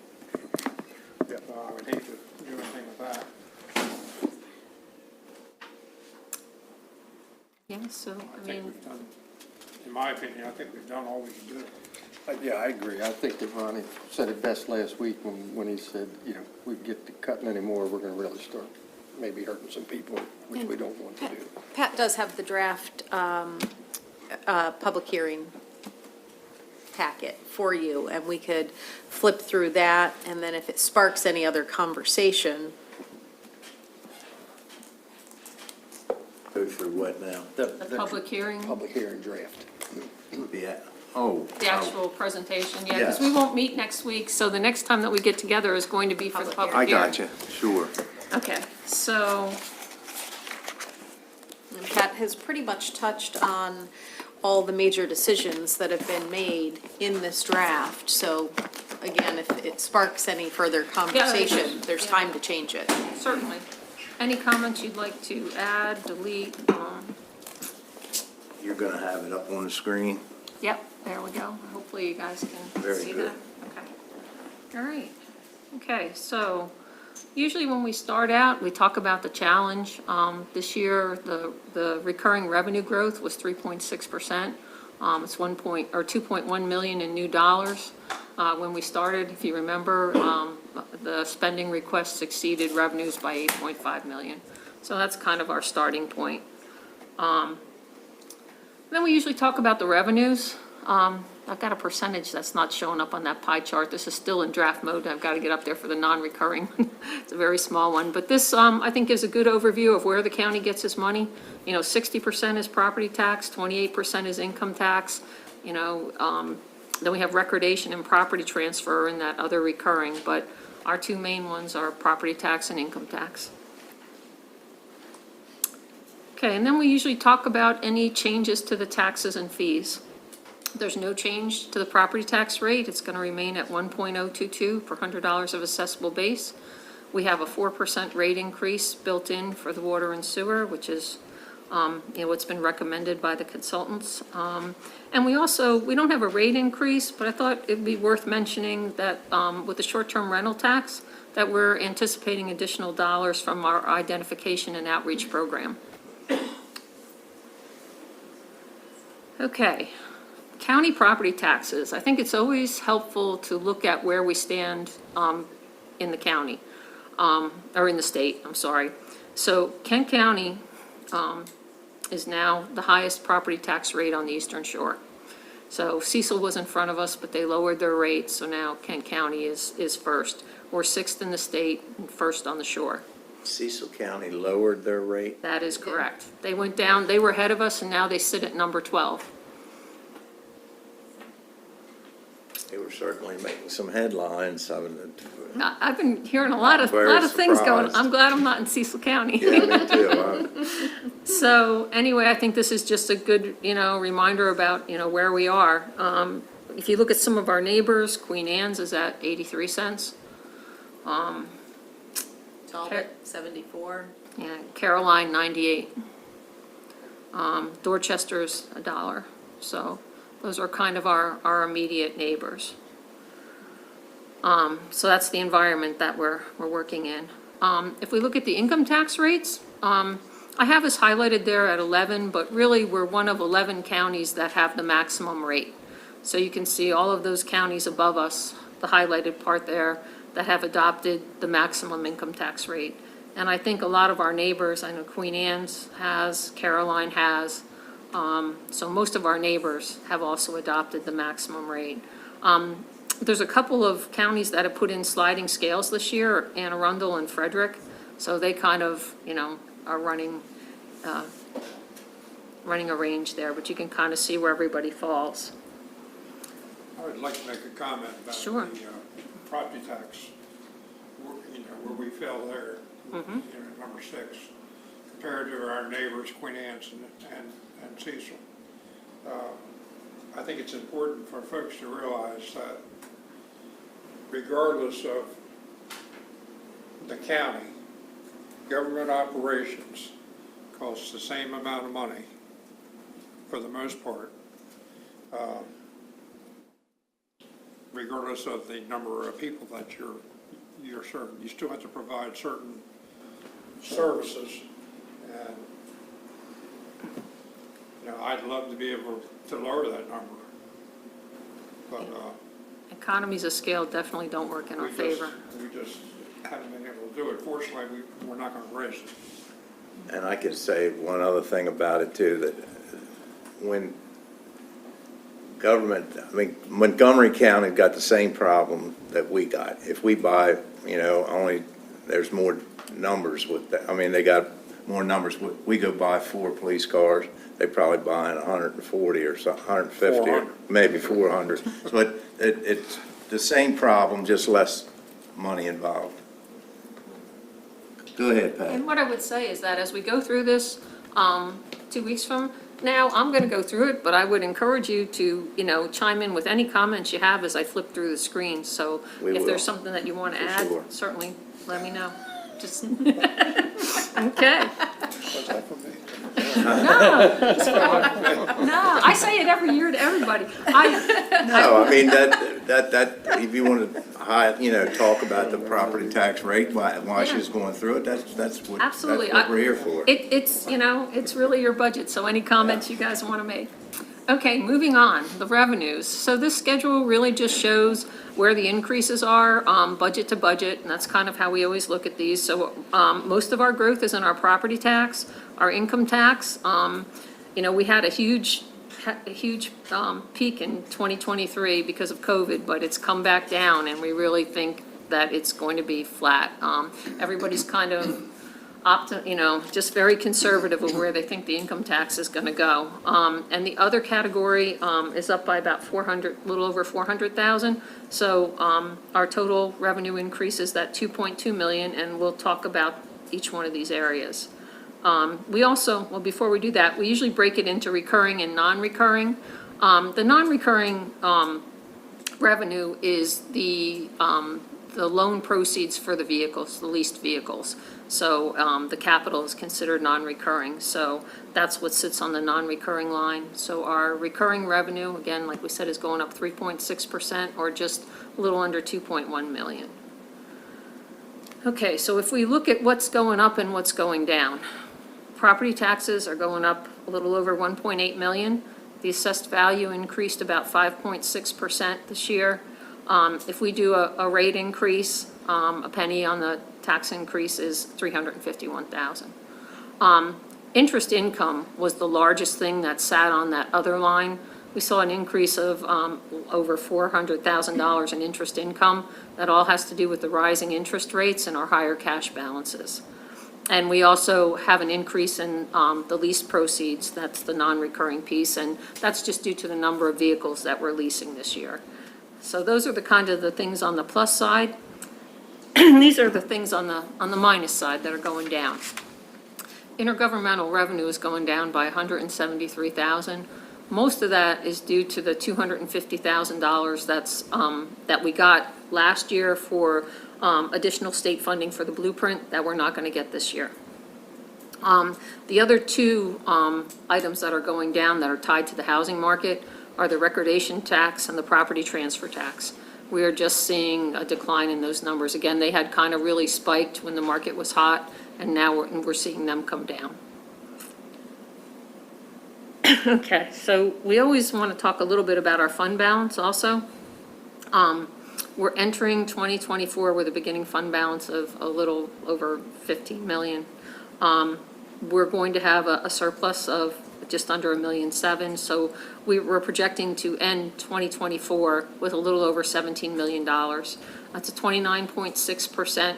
I would hate to do anything with that. yeah, so, I I think mean, we've done, in my opinion, I think we've done all we can do. Yeah, I agree. I think that Ronnie said it best last week when he said, you know, we get to cutting anymore, we're gonna really start maybe hurting some people, which we don't want to do. Pat does have the draft public hearing packet for you, and we could flip through that, and then if it sparks any other conversation, Go through what now? the public hearing, Public hearing draft. Yeah. Oh. the actual presentation, yeah, because Yes. we won't meet next week, so the next time that we get together is going to be for the Public public I hearing. got you, sure. Okay, so, and Pat has pretty much touched on all the major decisions that have been made in this draft, so again, if it sparks any further conversation, there's time to change it. certainly. Any comments you'd like to add, delete? You're gonna have it up on the screen? Yep, there we go. Hopefully you guys can Very see good. that. Okay. All right. Okay, so usually when we start out, we talk about the challenge. This year, the recurring revenue growth was 3.6%. It's 2.1 million in new dollars. When we started, if you remember, the spending requests exceeded revenues by 8.5 million. So that's kind of our starting point. Then we usually talk about the revenues. I've got a percentage that's not showing up on that pie chart. This is still in draft mode. I've got to get up there for the non-recurring. It's a very small one. But this, I think, gives a good overview of where the county gets its money. 60% is property tax, 28% is income tax. Then we have recordation and property transfer and that other recurring. But our two main ones are property tax and income tax. Okay, and then we usually talk about any changes to the taxes and fees. There's no change to the property tax rate. It's gonna remain at 1.022 per $100 of assessable base. We have a 4% rate increase built in for the water and sewer, which is, what's been recommended by the consultants. And we don't have a rate increase, but I thought it'd be worth mentioning that, with the short-term rental tax, that we're anticipating additional dollars from our identification and outreach program. Okay, county property taxes. I think it's always helpful to look at where we stand in the county, or in the state, I'm sorry. So Kent County is now the highest property tax rate on the Eastern Shore. So Cecil was in front of us, but they lowered their rate, so now Kent County is first. We're sixth in the state and first on the shore. Cecil County lowered their rate. That is correct. They went down, they were ahead of us, and now they sit at number 12. They were certainly making some headlines. I've been hearing a lot of Very things going. surprised. I'm glad I'm not in Cecil County. Yeah, me too. So anyway, I think this is just a good, reminder about, where we are. If you look at some of our neighbors, Queen Anne's is at 83 cents. Talbot, 74. Yeah, Caroline, 98. Dorchester's $1. So those are kind of our immediate neighbors. So that's the environment that we're working in. If we look at the income tax rates, I have us highlighted there at 11, but really we're one of 11 counties that have the maximum rate. So you can see all of those counties above us, the highlighted part there, that have adopted the maximum income tax rate. And I think a lot of our neighbors, I know Queen Anne's has, Caroline has, so most of our neighbors have also adopted the maximum rate. There's a couple of counties that have put in sliding scales this year, Anne Arundel and Frederick, so they kind of, are running a range there, but you can kind of see where everybody falls. I would like to make a comment about Sure. the property tax, where we fell there, number 6, compared to our neighbors, Queen Anne's and Cecil. I think it's important for folks to realize that regardless of the county, government operations costs the same amount of money for the most part, regardless of the number of people that you're serving. You still have to provide certain services, and I'd love to be able to lower that number, but Economies of scale definitely don't work in our favor. we just haven't been able to do it. Fortunately, we're not going to raise it. And I can say one other thing about it too, that when Montgomery County got the same problem that we got. If we buy, there's more numbers with that. They got more numbers. We go buy 4 police cars. They probably buying 140 or so, 150 or maybe 400. So it's the same problem, just less money involved. Go ahead, Pat. And what I would say is that as we go through this, 2 weeks from now, I'm gonna go through it, but I would encourage you to, chime in with any comments you have as I flip through the screen. So We if will. there's something that you wanna For add, sure. certainly let me know. Just, okay. What's that for me? No, I say it every year to everybody. No, that, if you want to, talk about the property tax rate, why she's going through it, that's what Absolutely. we're here for. It's really your budget, so any comments you guys want to make. Okay, moving on, the revenues. So this schedule really just shows where the increases are, budget to budget, and that's kind of how we always look at these. So most of our growth is in our property tax, our income tax. We had a huge peak in 2023 because of COVID, but it's come back down, and we really think that it's going to be flat. Everybody's kind of just very conservative of where they think the income tax is gonna go. And the other category, is up by about a little over 400,000. So, our total revenue increase is that 2.2 million, and we'll talk about each one of these areas. We also, well, before we do that, we usually break it into recurring and non-recurring. The non-recurring revenue is the loan proceeds for the vehicles, the leased vehicles. So the capital is considered non-recurring, so that's what sits on the non-recurring line. So our recurring revenue, again, like we said, is going up 3.6%, or just a little under 2.1 million. Okay, so if we look at what's going up and what's going down, property taxes are going up a little over 1.8 million. The assessed value increased about 5.6% this year. If we do a rate increase, a penny on the tax increase is 351,000. Interest income was the largest thing that sat on that other line. We saw an increase of over $400,000 in interest income. That all has to do with the rising interest rates and our higher cash balances. And we also have an increase in the lease proceeds. That's the non-recurring piece, and that's just due to the number of vehicles that we're leasing this year. So those are the kind of the things on the plus side. These are the things on the minus side that are going down. Intergovernmental revenue is going down by 173,000. Most of that is due to the $250,000 that's that we got last year for additional state funding for the blueprint that we're not going to get this year. The other two items that are going down that are tied to the housing market are the recordation tax and the property transfer tax. We are just seeing a decline in those numbers. Again, they had kind of really spiked when the market was hot, and now we're seeing them come down. Okay, so we always want to talk a little bit about our fund balance also. We're entering 2024 with a beginning fund balance of a little over 15 million. We're going to have a surplus of just under $1.7 million, so we're projecting to end 2024 with a little over $17 million. That's a 29.6%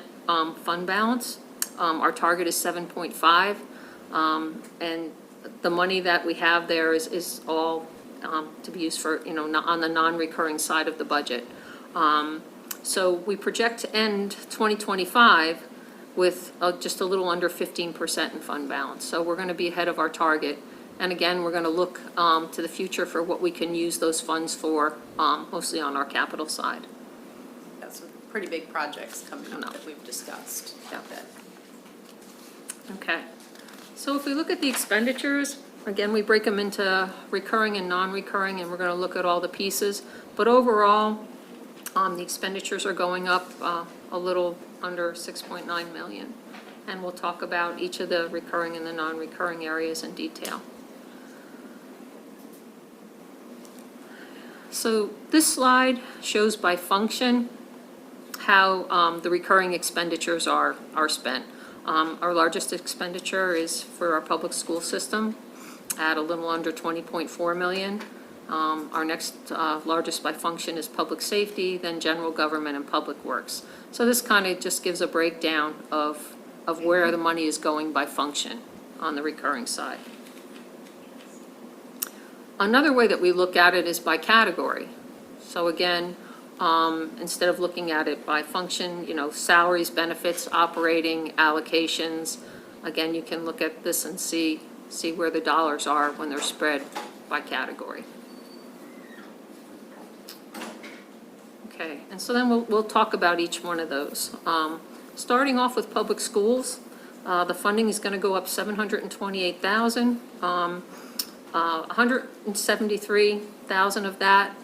fund balance. Our target is 7.5, and the money that we have there is all to be used for, on the non-recurring side of the budget. So we project to end 2025 with just a little under 15% in fund balance. So we're going to be ahead of our target. And again, we're going to look to the future for what we can use those funds for, mostly on our capital side. Got some pretty big projects coming up that we've discussed. Yeah. Okay. So if we look at the expenditures, again, we break them into recurring and non-recurring, and we're going to look at all the pieces. But overall, the expenditures are going up a little under 6.9 million. And we'll talk about each of the recurring and the non-recurring areas in detail. So this slide shows by function how the recurring expenditures are spent. Our largest expenditure is for our public school system at a little under 20.4 million. Our next largest by function is public safety, then general government and public works. So this kind of just gives a breakdown of where the money is going by function on the recurring side. Another way that we look at it is by category. So again, instead of looking at it by function, salaries, benefits, operating, allocations, again, you can look at this and see where the dollars are when they're spread by category. Okay, and so then we'll talk about each one of those. Starting off with public schools, the funding is going to go up 728,000. 173,000 of that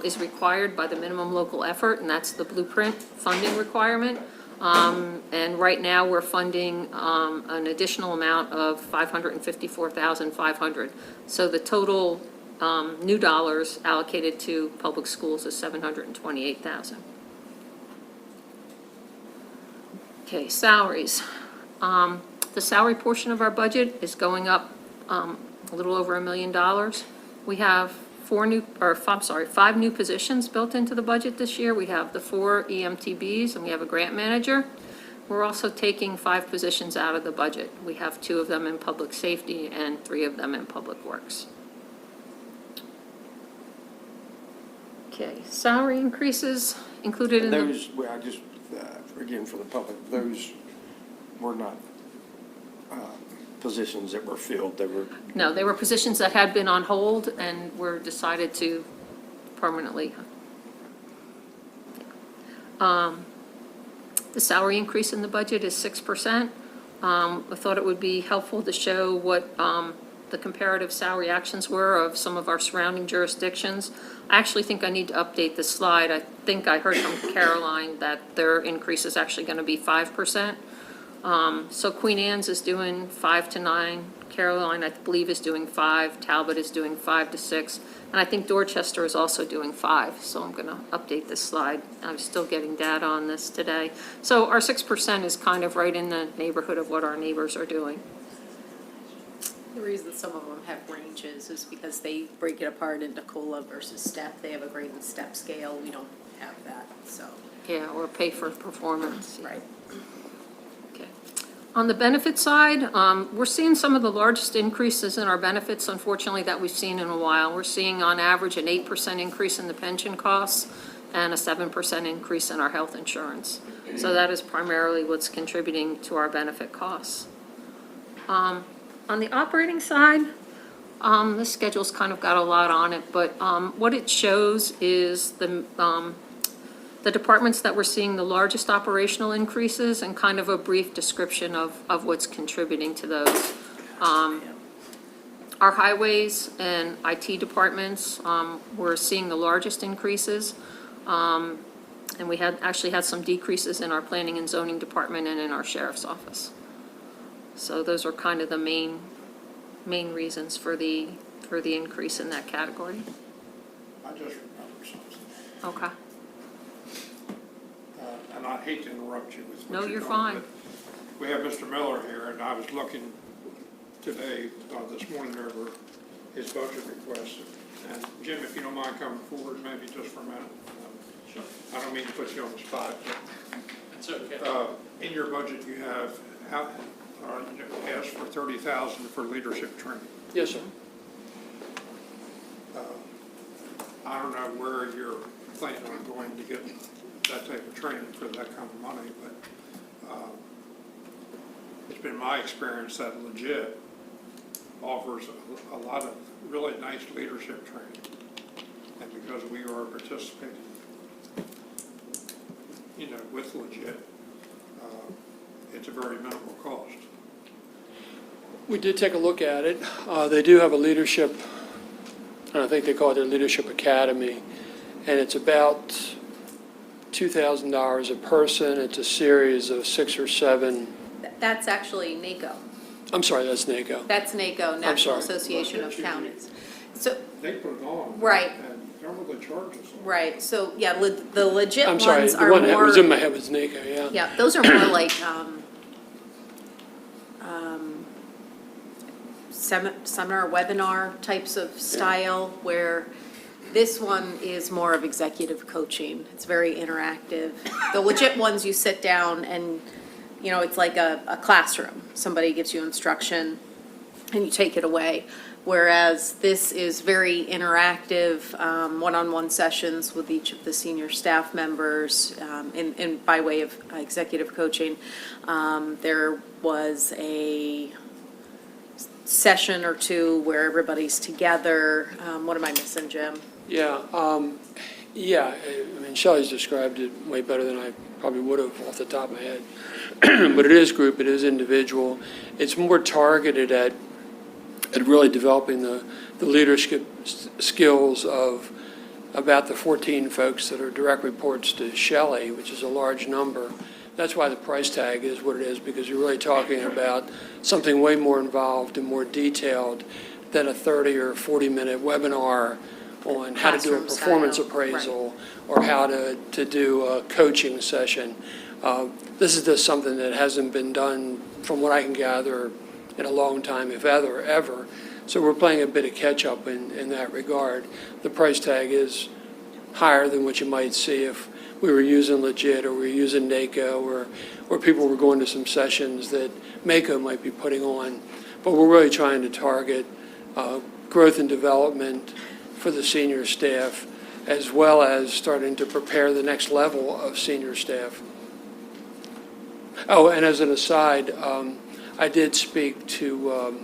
is required by the minimum local effort, and that's the blueprint funding requirement. And right now, we're funding an additional amount of 554,500. So the total new dollars allocated to public schools is 728,000. Okay, salaries. The salary portion of our budget is going up a little over $1 million. We have 5 new positions built into the budget this year. We have the 4 EMTBs and we have a grant manager. We're also taking 5 positions out of the budget. We have 2 of them in public safety and 3 of them in public works. Okay, salary increases included in Those, well, I just, again, for the public, those were not positions that were filled, that were, No, they were positions that had been on hold and were decided to permanently. The salary increase in the budget is 6%. I thought it would be helpful to show what the comparative salary actions were of some of our surrounding jurisdictions. I actually think I need to update this slide. I think I heard from Caroline that their increase is actually going to be 5%. So Queen Anne's is doing 5 to 9. Caroline, I believe, is doing 5. Talbot is doing 5 to 6. And I think Dorchester is also doing 5. So I'm going to update this slide. I'm still getting data on this today. So our 6% is kind of right in the neighborhood of what our neighbors are doing. The reason some of them have ranges is because they break it apart into COLA versus step. They have a grade and step scale. We don't have that, so. Yeah, or pay for performance. Right. Okay. On the benefit side, we're seeing some of the largest increases in our benefits, unfortunately, that we've seen in a while. We're seeing on average an 8% increase in the pension costs and a 7% increase in our health insurance. So that is primarily what's contributing to our benefit costs. On the operating side, this schedule's kind of got a lot on it, but what it shows is the departments that we're seeing the largest operational increases and kind of a brief description of what's contributing to those. Our highways and IT departments, we're seeing the largest increases. And we actually had some decreases in our planning and zoning department and in our sheriff's office. So those are kind of the main reasons for the increase in that category. I just remembered something. Okay. And I hate to interrupt you with what No, you're you're doing, fine. but we have Mr. Miller here, and I was looking today, this morning, over his budget request. And Jim, if you don't mind coming forward, maybe just for a minute. Sure. I don't mean to put you on the spot, but. That's okay. In your budget, you have, you asked for $30,000 for leadership training. Yes, sir. I don't know where you're planning on going to get that type of training for that kind of money, but it's been my experience that Legit offers a lot of really nice leadership training. And because we are participating, with Legit, it's a very minimal cost. We did take a look at it. They do have a leadership, I think they call it their Leadership Academy, and it's about $2,000 a person. It's a series of 6 or 7. That's actually NACO. I'm sorry, that's NACO. That's NACO, National sorry. Association of Counties. So, They put it on. Right. And don't really charge us. right, so, yeah, the legit I'm sorry, ones the are one that was in my more, head was NACO, yeah. yeah, those are more like, seminar, webinar types of style, where this one is more of executive coaching. It's very interactive. The legit ones, you sit down and, it's like a classroom. Somebody gives you instruction and you take it away. Whereas this is very interactive, one-on-one sessions with each of the senior staff members, by way of executive coaching. There was a session or two where everybody's together. What am I missing, Jim? Yeah, I mean, Shelley's described it way better than I probably would have off the top of my head. But it is group, it is individual. It's more targeted at really developing the leadership skills of about the 14 folks that are direct reports to Shelley, which is a large number. That's why the price tag is what it is, because you're really talking about something way more involved and more detailed than a 30 or 40-minute webinar on how to do a Classroom performance style, appraisal or how to do a coaching session. This is just something that hasn't been done, from what I can gather, in a long time, if ever. So we're playing a bit of catch-up in that regard. The price tag is higher than what you might see if we were using Legit or we were using NACO or people were going to some sessions that MACO might be putting on. But we're really trying to target growth and development for the senior staff, as well as starting to prepare the next level of senior staff. Oh, and as an aside, I did speak to,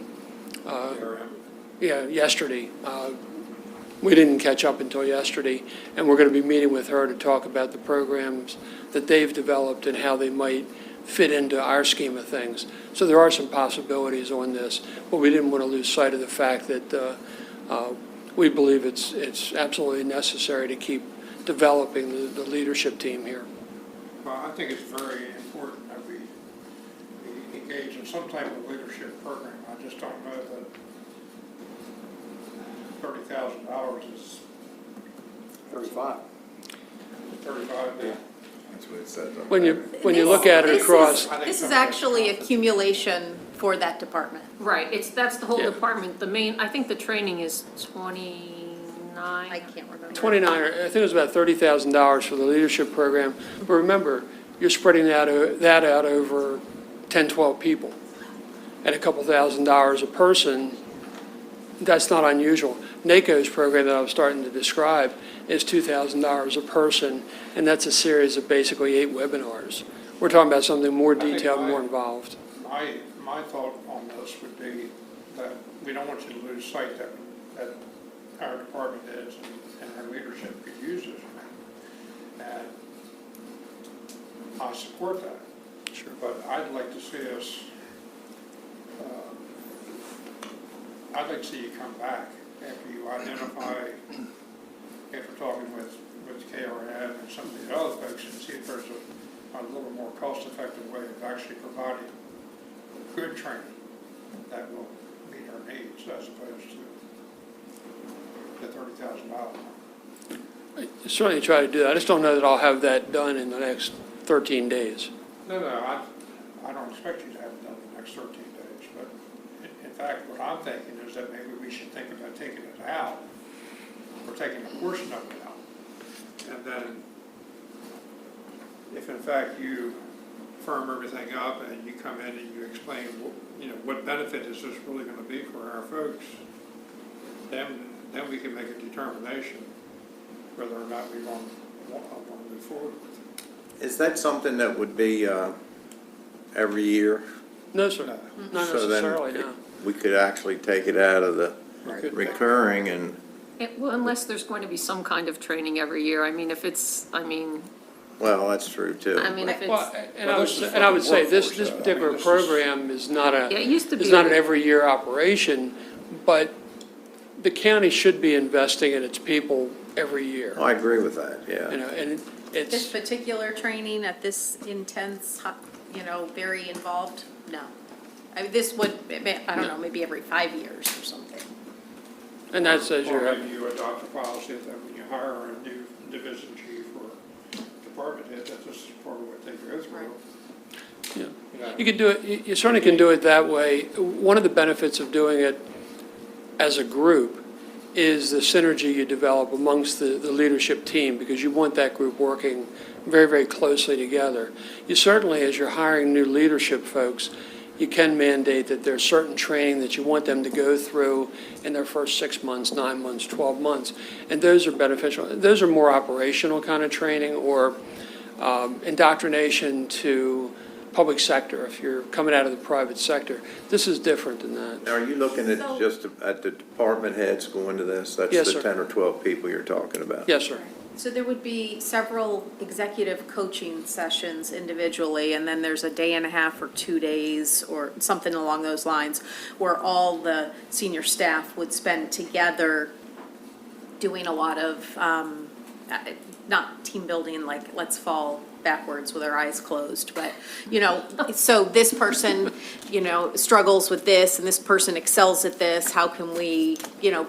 yesterday. We didn't catch up until yesterday, and we're going to be meeting with her to talk about the programs that they've developed and how they might fit into our scheme of things. So there are some possibilities on this, but we didn't want to lose sight of the fact that we believe it's absolutely necessary to keep developing the leadership team here. Well, I think it's very important that we engage in some type of leadership program. I just don't know that $30,000 is 35. 35, yeah. That's what it says. on When there. you look at it This is- across, This is actually accumulation for that department. Right, that's the whole Yeah. department. The main, I think the training is 29. I can't remember. 29, I think it was about $30,000 for the leadership program. But remember, you're spreading that out over 10, 12 people at a couple $1,000s a person. That's not unusual. NACO's program that I was starting to describe is $2,000 a person, and that's a series of basically 8 webinars. We're talking about something more think detailed, my- more involved. My thought on this would be that we don't want you to lose sight that our department heads and our leadership could use this. And I support that. Sure. But I'd like to see us, I'd like to see you come back after you identify, after talking with KRN and some of the other folks, and see if there's a little more cost-effective way of actually providing good training that will meet our needs as opposed to the $30,000. I certainly try to do that. I just don't know that I'll have that done in the next 13 days. No, I don't expect you to have it done in the next 13 days, but in fact, what I'm thinking is that maybe we should think about taking it out, or taking a portion of it out. And then, if in fact you firm everything up and you come in and you explain, what benefit is this really gonna be for our folks, then we can make a determination whether or not we want to move forward with it. Is that something that would be every year? No, sir. No. Not So then necessarily, no. We could actually take it out of the recurring and, Well, unless there's going to be some kind of training every year. I mean, well, that's true too. if Well, it's, and I would say this workforce, particular this is- program is not yeah, it used to be. it's not an every year operation, but the county should be investing in its people every year. I agree with that, You yeah. know, and This it's, particular training at this intense, very involved, no. I mean, this would, I don't know, maybe every 5 years or something. and that says Or you're, maybe you adopt a policy that when you hire a new division chief or department head, that this is part of what they go through. yeah. You know, You could do it, you certainly can do it that way. One of the benefits of doing it as a group is the synergy you develop amongst the leadership team, because you want that group working very, very closely together. You certainly, as you're hiring new leadership folks, you can mandate that there's certain training that you want them to go through in their first 6 months, 9 months, 12 months. And those are beneficial. Those are more operational kind of training, or indoctrination to public sector, if you're coming out of the private sector. This is different than that. Now, are you looking at just at the department heads going to this? That's Yes, the sir. 10 or 12 people you're talking about? Yes, sir. So there would be several executive coaching sessions individually, and then there's a day and a half or 2 days or something along those lines, where all the senior staff would spend together doing a lot of, not team building, like let's fall backwards with our eyes closed, but, so this person, struggles with this and this person excels at this, how can we,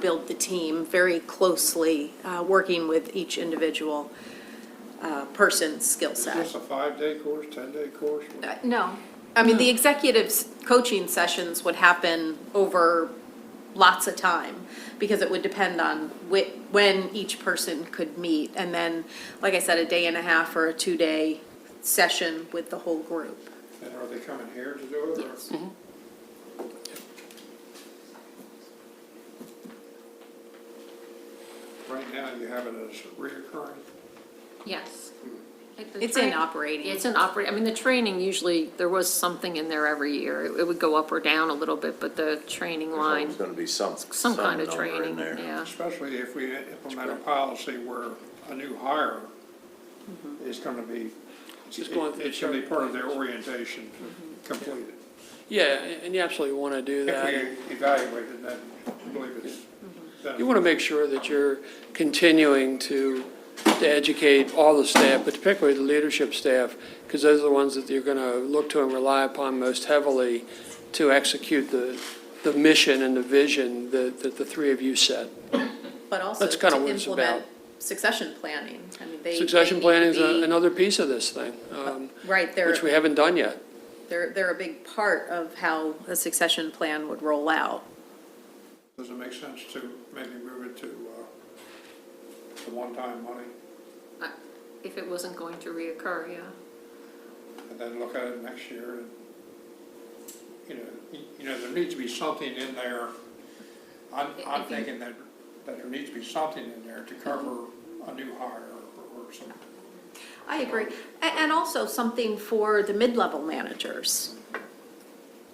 build the team very closely, working with each individual person's skill Is set. this a 5-day course, 10-day course? No, I mean, the executives' coaching sessions would happen over lots of time, because it would depend on when each person could meet. And then, like I said, a day and a half or a 2-day session with the whole group. And are they coming here to do it? or- Yes. Right now, you have it as reoccurring. yes. It's in operating. It's an I mean, the training usually, there was something in there every year. It would go up or down a little bit, but the training line, There's gonna be some kind of number in training, there. yeah. Especially if we implement a policy where a new hire is gonna be, It's going through it's gonna be part of their certain orientation completed. Yeah, and you absolutely want to do If that. we evaluate it, then I believe it's. You want to make sure that you're continuing to educate all the staff, but particularly the leadership staff, because those are the ones that you're going to look to and rely upon most heavily to execute the mission and the vision that the three of you set. But also That's kinda to what it's implement about. succession planning. I mean, they Succession need planning is to be- another piece of this thing, Right, which we haven't done yet. they're a big part of how a succession plan would roll out. Does it make sense to maybe move it to the one-time money If it wasn't going to reoccur, yeah. and then look at it next year? And you know, there needs to be something in there. I'm thinking that there needs to be something in there to cover a new hire or something. I agree. And also something for the mid-level managers.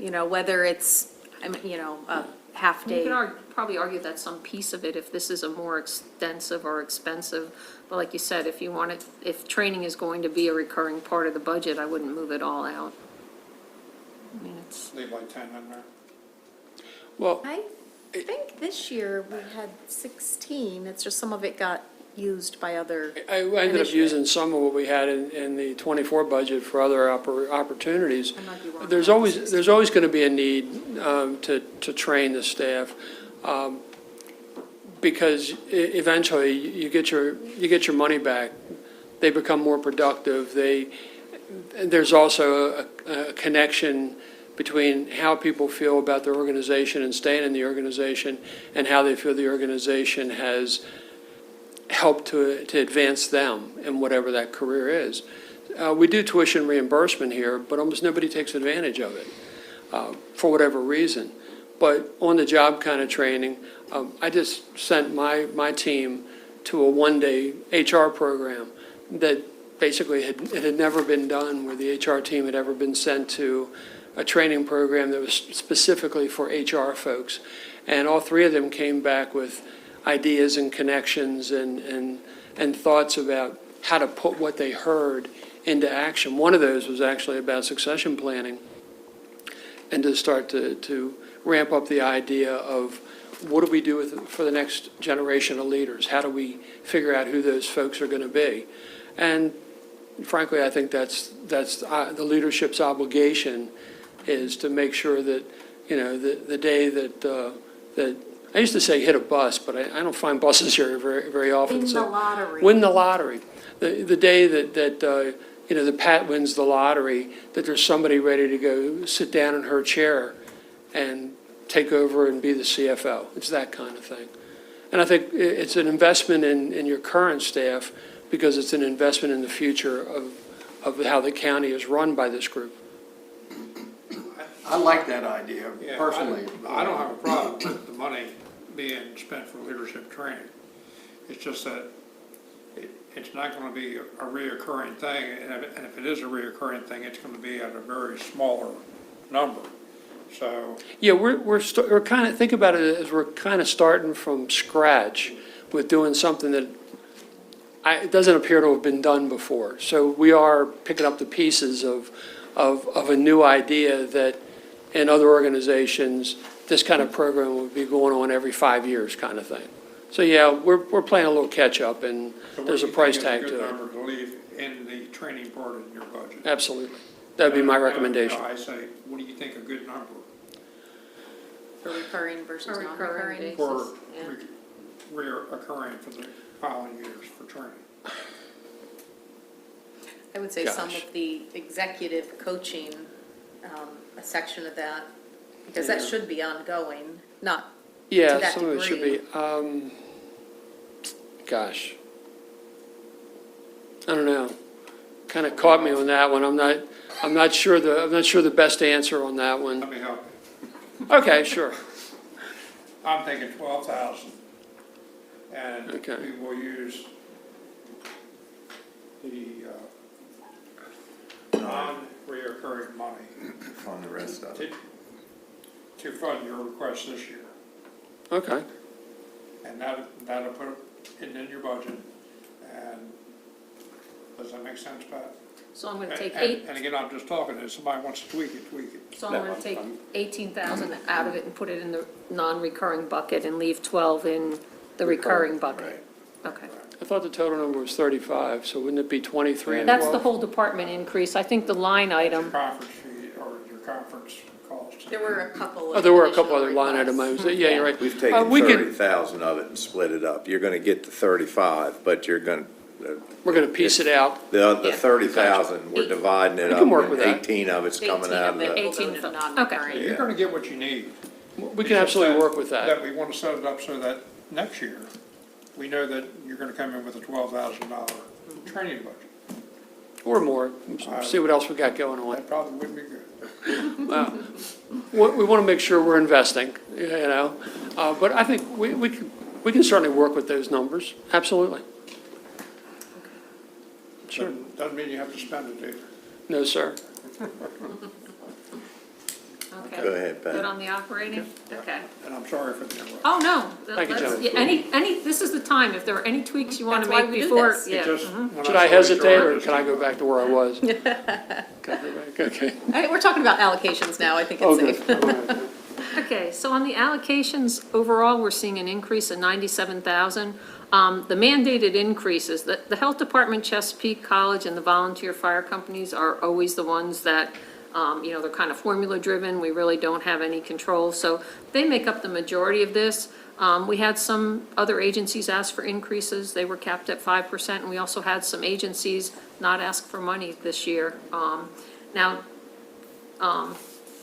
You know, whether it's, I mean, you know, a You half-day. could probably argue that some piece of it, if this is a more extensive or expensive, but like you said, if you want it, if training is going to be a recurring part of the budget, I wouldn't move it all out. I mean, it's, Leave like 10 in there. Well, I think this year we had 16. It's just some of it got used by other I ended up initiatives. using some of what we had in the '24 budget for other opportunities. I might be wrong. There's always going to be a need to train the staff, because eventually you get your money back. They become more productive. There's also a connection between how people feel about their organization and staying in the organization and how they feel the organization has helped to advance them in whatever that career is. We do tuition reimbursement here, but almost nobody takes advantage of it for whatever reason. But on-the-job kind of training, I just sent my team to a one-day HR program that basically it had never been done, where the HR team had ever been sent to a training program that was specifically for HR folks. And all three of them came back with ideas and connections and thoughts about how to put what they heard into action. One of those was actually about succession planning, and to start to ramp up the idea of what do we do for the next generation of leaders? How do we figure out who those folks are going to be? And frankly, I think that's the leadership's obligation, is to make sure that, you know, the day that I used to say hit a bus, but I don't find buses here very, very often. Win So the lottery. win the lottery. The day that you know, the Pat wins the lottery, that there's somebody ready to go sit down in her chair and take over and be the CFO. It's that kind of thing. And I think it's an investment in your current staff, because it's an investment in the future of how the county is run by this group. I like that idea Yeah, personally. I don't have a problem with the money being spent for leadership training. It's just that it's not going to be a reoccurring thing, and if it is a reoccurring thing, it's going to be at a very smaller number. So, Yeah, we're kind of, think about it as we're kind of starting from scratch with doing something that it doesn't appear to have been done before. So we are picking up the pieces of a new idea that in other organizations, this kind of program would be going on every 5 years kind of thing. So yeah, we're playing a little catch-up, and so what there's do a you price think tag is a good to it. number to leave in the training part of your budget? Absolutely. That'd be my recommendation. I say, what do you think a good number For recurring versus A recurring non-recurring. basis. for Yeah. reoccurring for the following years for training? I would say some Gosh. of the executive coaching, a section of that, because that should be ongoing, not Yeah, to that some of it should be. degree. Gosh. I don't know. Kind of caught me on that one. I'm not sure the best answer on that Let one. me help. Okay, sure. I'm thinking 12,000. And Okay. we will use the the rest of it. To fund your request this year. Okay. And that'll put it in your budget. And does that make sense, Pat? So I'm gonna take And- eight, And again, I'm just talking, if somebody wants to tweak it, tweak it. so I'm gonna take 18,000 out of it and put it in the non-recurring bucket and leave 12 in the recurring bucket. Okay. I thought the total number was 35, so wouldn't it be 23 and That's the 12? whole department increase. I think the line Your item, conference fee or your conference cost. There were a couple of. Oh, there were a couple additional other line item requests. items. Yeah, you're right. We've We taken could- 30,000 of it and split it up. You're gonna get the 35, but you're gonna, We're going to piece it out. the Yeah. 30,000, we're dividing it We up. can work and with that. 18 of it's coming 18 out of of it the, will go 18 to okay. non-recurring. You're gonna get what you need. We can absolutely work with that. That we want to set it up so that next year, we know that you're gonna come in with a $12,000 training budget. Or more. See what else we got going on. That probably wouldn't be good. We want to make sure we're investing, you know? But I think we can certainly work with those numbers. Absolutely. Sure. Doesn't mean you have to spend it either. No, sir. okay. go ahead, Good Pat. on the operating? Okay. And I'm sorry for the interruption. Oh, no. Thank you, Let's- Joe. yeah, Any, this is the time. If there are any tweaks you want to That's why make we do before, this. yeah. It just- when Should saw I you hesitate, throw or it, can I go back to where I was? Can I go back? Okay. All right, we're talking about allocations now. I think it's Okay. safe. Okay, so on the allocations, overall, we're seeing an increase of 97,000. The mandated increases, the Health Department, Chesapeake College, and the volunteer fire companies are always the ones that, they're kind of formula-driven, we really don't have any control, so they make up the majority of this. We had some other agencies ask for increases, they were capped at 5%, and we also had some agencies not ask for money this year. Now,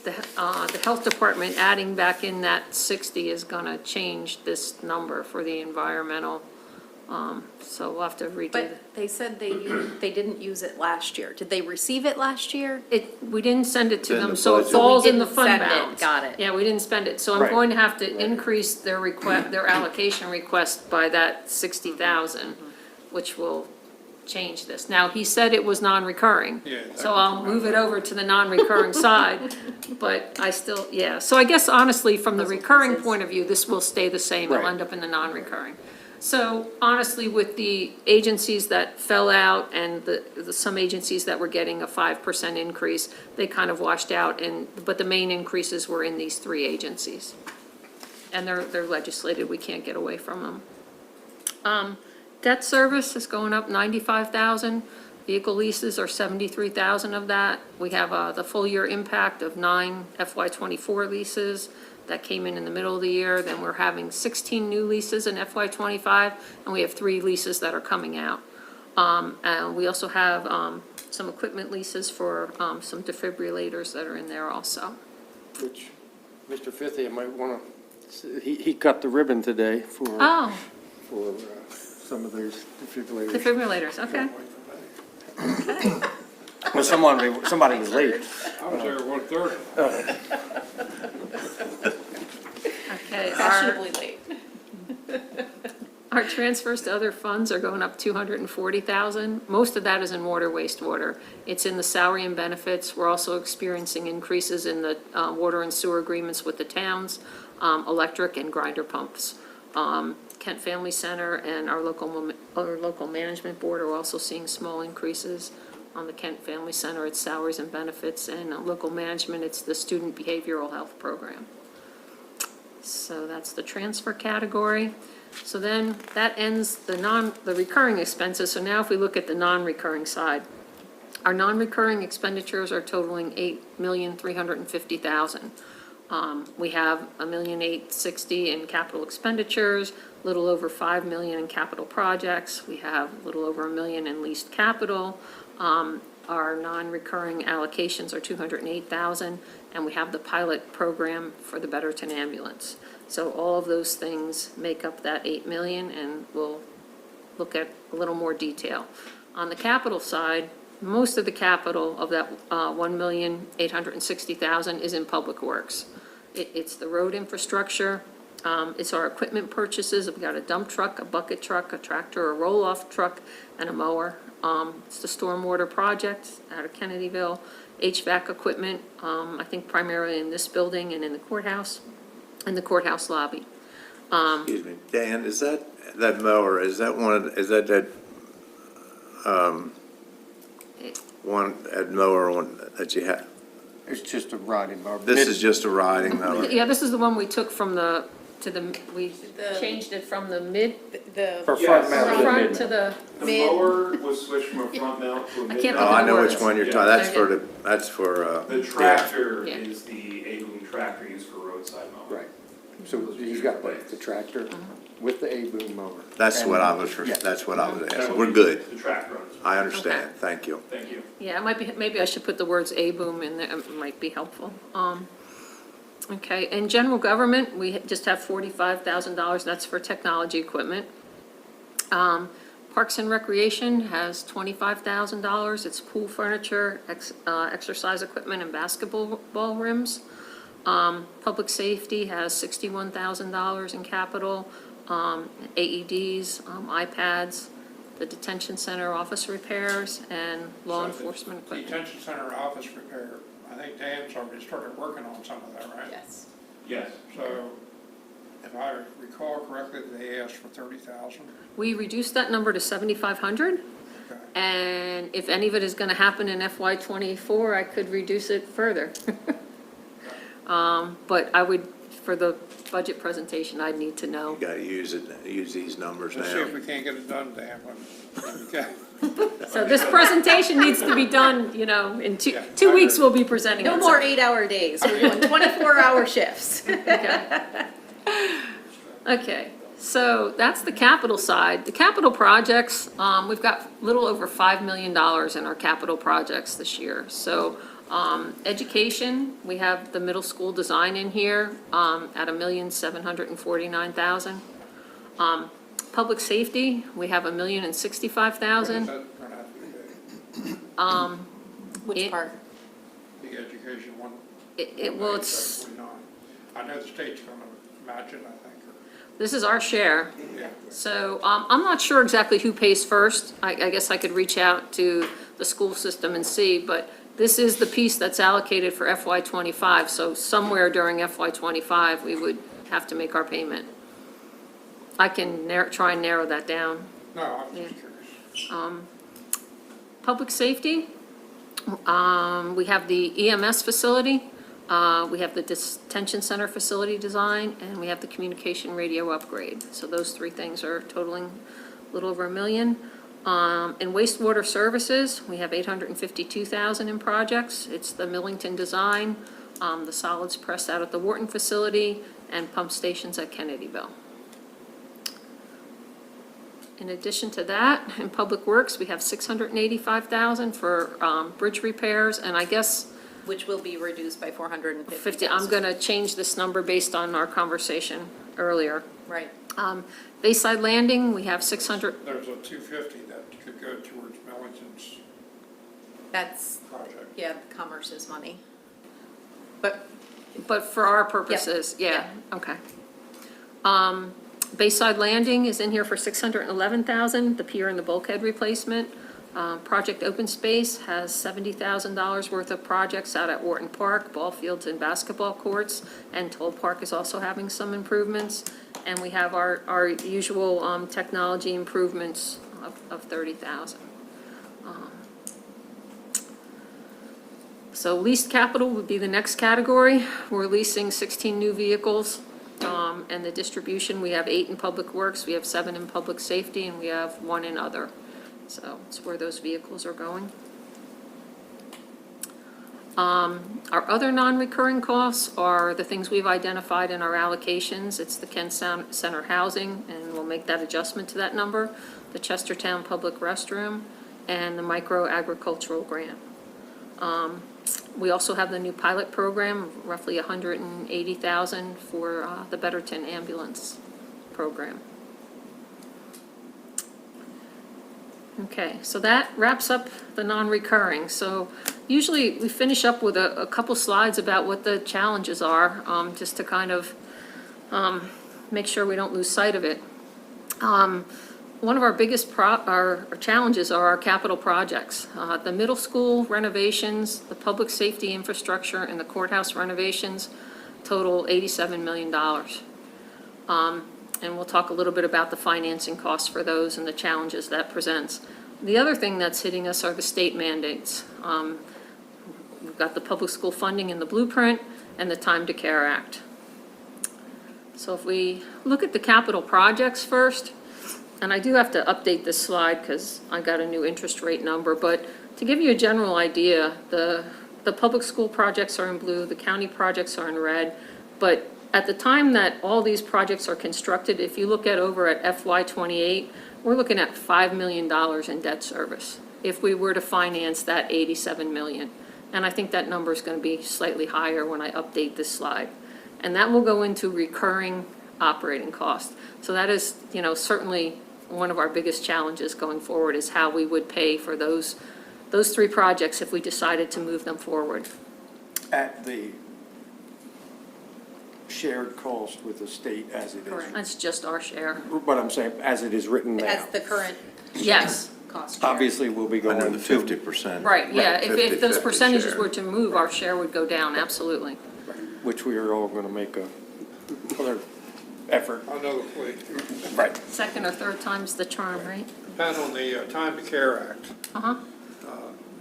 the Health Department adding back in that 60 is gonna change this number for the environmental, so we'll have to redo But it. they said they didn't use it last year. Did they receive it last year? We didn't send it to It's in them, the so it budget. falls We in the didn't fund send it. balance. Got it. Yeah, we didn't spend it, so I'm Right. going to have to increase their request, their allocation request by that 60,000, which will change this. Now, he said it was non-recurring, Yeah, that so I'll move it over to the non-recurring side, but I still, yeah. So I guess honestly, from the recurring point of view, this will stay the same, it'll Right. end up in the non-recurring. So honestly, with the agencies that fell out and some agencies that were getting a 5% increase, they kind of washed out, but the main increases were in these three agencies. And they're legislated, we can't get away from them. Debt service is going up 95,000. Vehicle leases are 73,000 of that. We have the full year impact of 9 FY '24 leases that came in the middle of the year. Then we're having 16 new leases in FY '25, and we have 3 leases that are coming out. And we also have some equipment leases for some defibrillators that are in there also. Which, Mr. Fithy, might want to, he cut the ribbon today for Oh, some of those defibrillators. defibrillators, okay. Well, somebody was late. I was there at 1:30. Okay, Fashionably late. Our transfers to other funds are going up 240,000. Most of that is in water, wastewater. It's in the salary and benefits. We're also experiencing increases in the water and sewer agreements with the towns, electric and grinder pumps. Kent Family Center and our local management board are also seeing small increases. On the Kent Family Center, it's salaries and benefits, and local management, it's the student behavioral health program. So that's the transfer category. So then that ends the recurring expenses. So now if we look at the non-recurring side, our non-recurring expenditures are totaling $8,350,000. We have $1,860,000 in capital expenditures, a little over $5 million in capital projects. We have a little over $1 million in leased capital. Our non-recurring allocations are $208,000, and we have the pilot program for the Betterton ambulance. So all of those things make up that $8 million, and we'll look at a little more detail. On the capital side, most of the capital of that $1,860,000 is in public works. It's the road infrastructure, it's our equipment purchases. We've got a dump truck, a bucket truck, a tractor, a roll-off truck, and a mower. It's the stormwater project out of Kennedyville, HVAC equipment, I think primarily in this building and in the courthouse lobby. Excuse me, Dan, is that mower, is that one mower that you have? It's just a riding mower. This is just a riding mower? Yeah, this is the one we took from we The- changed it from the mid, For Yes. front mount. front to the, The Mid. mower was switched from a front mount to a I mid can't Oh, think mount. I know which words. one you're talking, that's for, The yeah. tractor Yeah. is the A-boom tractor used for roadside mowing. Right. So he's got both, the tractor with the A-boom mower. That's And- what I was, Yeah. that's what I was That asking. would We're be good. The tractor on its. I understand. Okay. Thank you. Thank you. yeah, it might be, maybe I should put the words A-boom in there, it might be helpful. Okay, in general government, we just have $45,000, that's for technology equipment. Parks and Recreation has $25,000, it's pool furniture, exercise equipment, and basketball rims. Public Safety has $61,000 in capital, AEDs, iPads, the detention center office repairs, and law So the enforcement equipment. Detention center office repair, I think Dan's already started working on some of that, right? Yes. Yes. So, if I recall correctly, they asked for 30,000. We reduced that number to 7,500, Okay. and if any of it is gonna happen in FY '24, I could reduce it further. But I would, for the budget presentation, I'd need to know. You gotta use these numbers Let's see if now. we can't get it done, Dan, okay? So this presentation needs to be done, in Yeah, two I weeks agree. we'll be presenting it. No so- more 8-hour days, we're doing 24-hour shifts. Okay. Okay, so that's the capital side. The capital projects, we've got a little over $5 million in our capital projects this year. So, education, we have the middle school design in here, at $1,749,000. Public safety, we have $1,065,000. That turned out to be Which It- part? the education one. Well, it's, 49. I know the state's gonna match it, I think. this is our share. Yeah. So, I'm not sure exactly who pays first. I guess I could reach out to the school system and see, but this is the piece that's allocated for FY '25. So somewhere during FY '25, we would have to make our payment. I can try and narrow that down. No, I was just curious. Public safety, we have the EMS facility, we have the detention center facility design, and we have the communication radio upgrade. So those three things are totaling a little over $1 million. In wastewater services, we have $852,000 in projects. It's the Millington design, the solids press out at the Wharton facility, and pump stations at Kennedyville. In addition to that, in Public Works, we have $685,000 for bridge repairs, and I guess Which will be reduced by 450,000. 50, I'm gonna change this number based on our conversation earlier. Right. Bayside Landing, we have 600, There's a 250 that could go towards Millington's That's, project. yeah, Commerce's money. But, but for our purposes, yeah, okay. Bayside Landing is in here for $611,000, the pier and the bulkhead replacement. Project Open Space has $70,000 worth of projects out at Wharton Park, ball fields and basketball courts, and Toll Park is also having some improvements. And we have our usual technology improvements of $30,000. So leased capital would be the next category. We're leasing 16 new vehicles. And the distribution, we have 8 in Public Works, we have 7 in Public Safety, and we have 1 in Other. So it's where those vehicles are going. Our other non-recurring costs are the things we've identified in our allocations. It's the Kent Center housing, and we'll make that adjustment to that number, the Chestertown Public Restroom, and the micro agricultural grant. We also have the new pilot program, roughly $180,000 for the Betterton ambulance program. Okay, so that wraps up the non-recurring. So usually we finish up with a couple slides about what the challenges are, just to kind of make sure we don't lose sight of it. One one of our biggest our challenges are our capital projects. The middle school renovations, the public safety infrastructure, and the courthouse renovations total $87 million. And we'll talk a little bit about the financing costs for those and the challenges that presents. The other thing that's hitting us are the state mandates. We've got the public school funding in the blueprint and the Time to Care Act. So if we look at the capital projects first, and I do have to update this slide because I got a new interest rate number, but to give you a general idea, the public school projects are in blue, the county projects are in red, but at the time that all these projects are constructed, if you look at over at FY '28, we're looking at $5 million in debt service if we were to finance that $87 million. And I think that number is going to be slightly higher when I update this slide. And that will go into recurring operating costs. So that is, certainly one of our biggest challenges going forward is how we would pay for those three projects if we decided to move them forward. At the shared cost with the state as it is. That's just our share. But I'm saying, as it is written now. As the current Yes. cost share. Obviously, we'll be going Under the to. 50%. Right, yeah, if those 50-50 percentages share. were to move, our share would go down, absolutely. Which we are all going to make another effort. Another fleet. Right. Second or third time's the charm, right? Depends on the Time to Care Act. Uh-huh.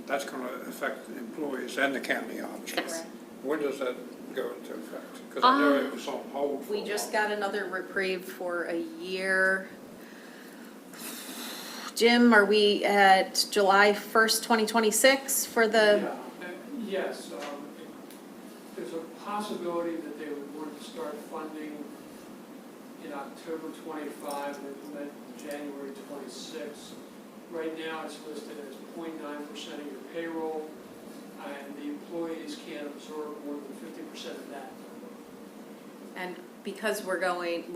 That's going to affect the employees and the county, obviously. Yes. When does that go into effect? Because I know it was on hold for a We just while. got another reprieve for a year. Jim, are we at July 1st, 2026 for the, Yes, there's a possibility that they would want to start funding in October 25 and implement January 26. Right now, it's listed as 0.9% of your payroll, and the employees can't absorb more than 50% of that. and because we're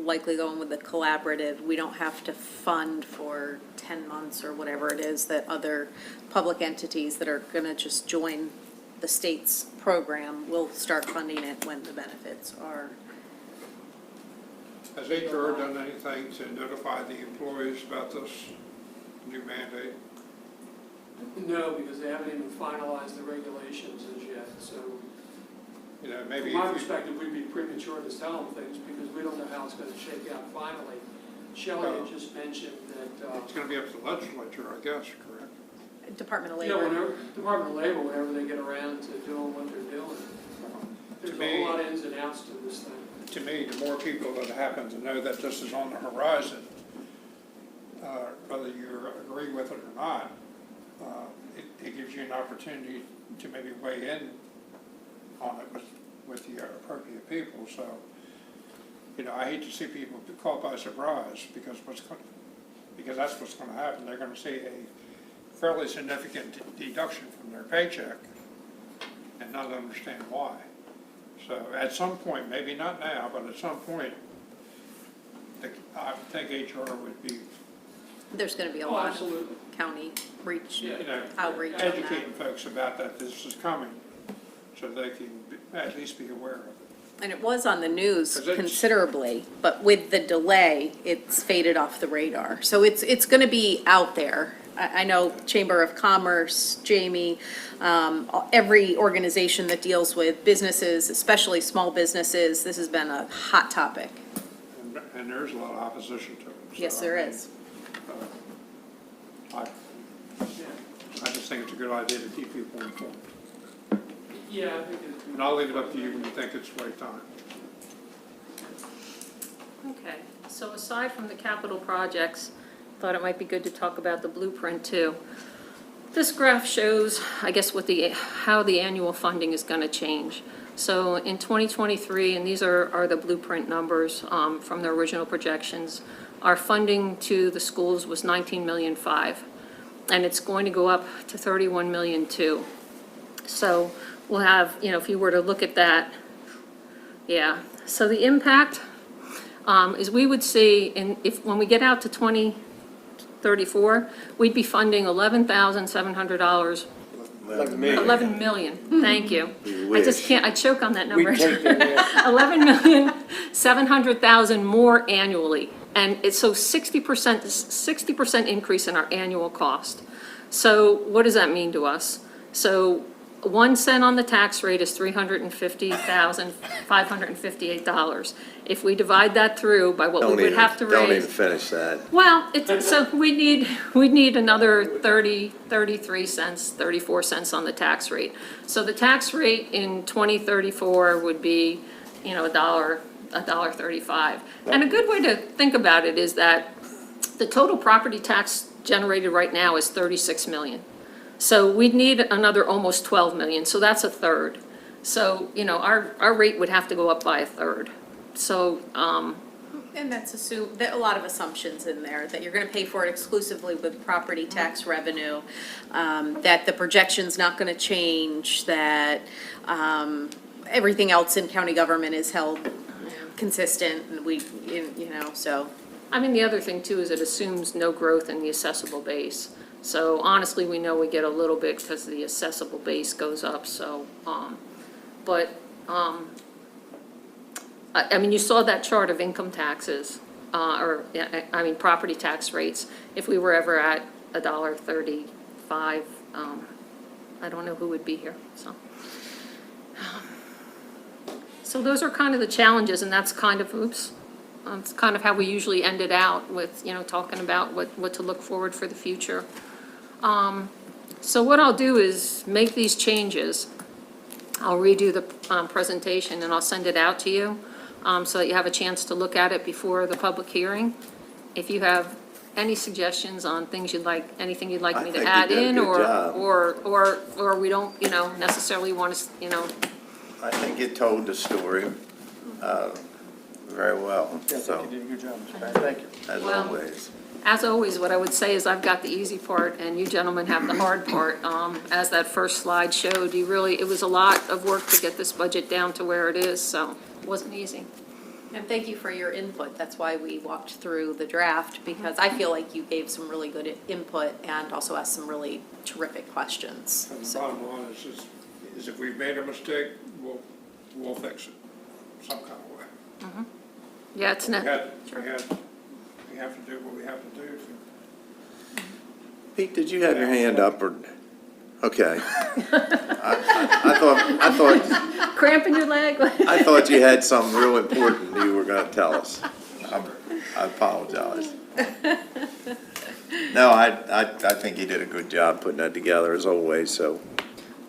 likely going with the collaborative, we don't have to fund for 10 months or whatever it is that other public entities that are going to just join the state's program will start funding it when the benefits are. Has HR done anything to notify the employees about this new mandate? No, because they haven't even finalized the regulations as yet, so Maybe from my if you- perspective, we'd be premature to tell them things because we don't know how it's going to shake out finally. Shelley had just mentioned that, it's going to be up to the legislature, I guess, correct? Department of you know, Labor. whenever, Department of Labor, whenever they get around to doing what they're doing, there's a whole lot of ins and outs to this thing. To me, the more people that happen to know that this is on the horizon, whether you agree with it or not, it gives you an opportunity to maybe weigh in on it with the appropriate people. So, I hate to see people caught by surprise because that's what's going to happen. They're going to see a fairly significant deduction from their paycheck and not understand why. So at some point, maybe not now, but at some point, I think HR would be, There's going to be a Oh, lot of absolutely. county Yeah. outreach on educating that. folks about that this is coming, so they can at least be aware of it. And it was on the news 'Cause it's- considerably, but with the delay, it's faded off the radar. So it's going to be out there. I know Chamber of Commerce, Jamie, every organization that deals with businesses, especially small businesses, this has been a hot topic. And there's a lot of opposition to it. So, Yes, there is. I just think it's a good idea to keep people informed. Yeah, I think it's. And I'll leave it up to you when you think it's the right time. Okay, so aside from the capital projects, thought it might be good to talk about the blueprint too. This graph shows, I guess, how the annual funding is going to change. So in 2023, and these are the blueprint numbers from the original projections, our funding to the schools was $19.5 million, and it's going to go up to $31.2 million. So we'll have, if you were to look at that, yeah. So the impact is we would see, when we get out to 2034, we'd be funding $11,700. 11 million, thank you. I just can't, I choke on that number. We take that, yeah. 11,700,000 more annually. And it's so 60% increase in our annual cost. So what does that mean to us? So 1 cent on the tax rate is $350,558. If we divide that through by what we would have to Don't even raise. finish that. Well, so we need another 33 cents, 34 cents on the tax rate. So the tax rate in 2034 would be, $1.35. And a good way to think about it is that the total property tax generated right now is 36 million. So we'd need another almost 12 million, so that's a third. So, our rate would have to go up by a third. So, And that's that a lot of assumptions in there, that you're gonna pay for it exclusively with property tax revenue, that the projection's not gonna change, that, everything else in county government is held consistent, and so. I mean, the other thing too is it assumes no growth in the assessable base. So honestly, we know we get a little bit because the assessable base goes up, so, I mean, you saw that chart of income taxes, property tax rates. If we were ever at $1.35, I don't know who would be here, so. So those are kind of the challenges, and that's kind of, it's kind of how we usually end it out with, talking about what to look forward for the future. So what I'll do is make these changes. I'll redo the presentation and I'll send it out to you, so that you have a chance to look at it before the public hearing. If you have any suggestions on things anything you'd like me to add in, or we don't, necessarily want to, I think you told the story very well, so, You did a good job, Mr. Mayor. Thank you. as Well, always. As always, what I would say is I've got the easy part and you gentlemen have the hard part. As that first slide showed, it was a lot of work to get this budget down to where it is, so it wasn't easy. And thank you for your input. That's why we walked through the draft, because I feel like you gave some really good input and also asked some really terrific questions. And the bottom line is if we've made a mistake, we'll fix it some kind of way. Yeah, it's not. We have to do what we have to do. Pete, did you have your hand up, or, okay. I thought Cramping your leg? I thought you had something real important you were gonna tell us. I apologize. No, I think you did a good job putting that together as always, so.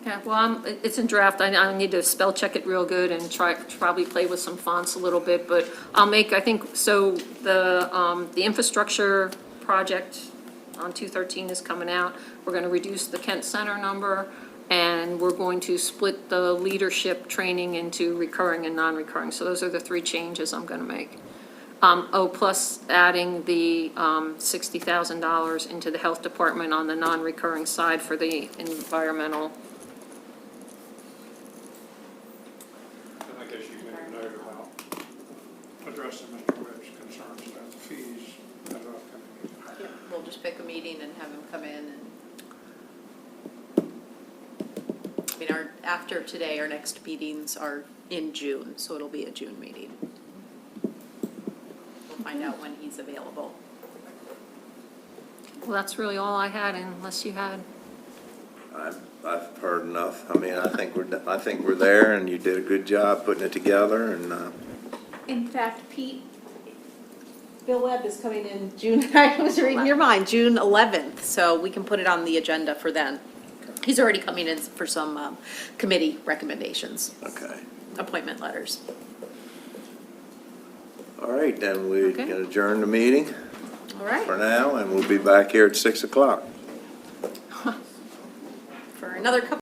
Yeah, well, it's in draft. I need to spell check it real good and probably play with some fonts a little bit, but the infrastructure project on 213 is coming out. We're gonna reduce the Kent Center number, and we're going to split the leadership training into recurring and non-recurring. So those are the 3 changes I'm gonna make. Plus adding the $60,000 into the health department on the non-recurring side for the environmental. And I guess you made a note about addressing Mr. Webb's concerns about the fees that are upcoming. We'll just pick a meeting and have him come in and. After today, our next meetings are in June, so it'll be a June meeting. We'll find out when he's available. Well, that's really all I had, unless you had. I've heard enough. I mean, I think we're there, and you did a good job putting it together, and, In fact, Pete, Bill Webb is coming in June, I was reading your mind, June 11th, so we can put it on the agenda for then. He's already coming in for some committee recommendations, okay. appointment letters. All right, then we Okay. can adjourn the meeting All right, for now, and we'll be back here at 6 o'clock. for another couple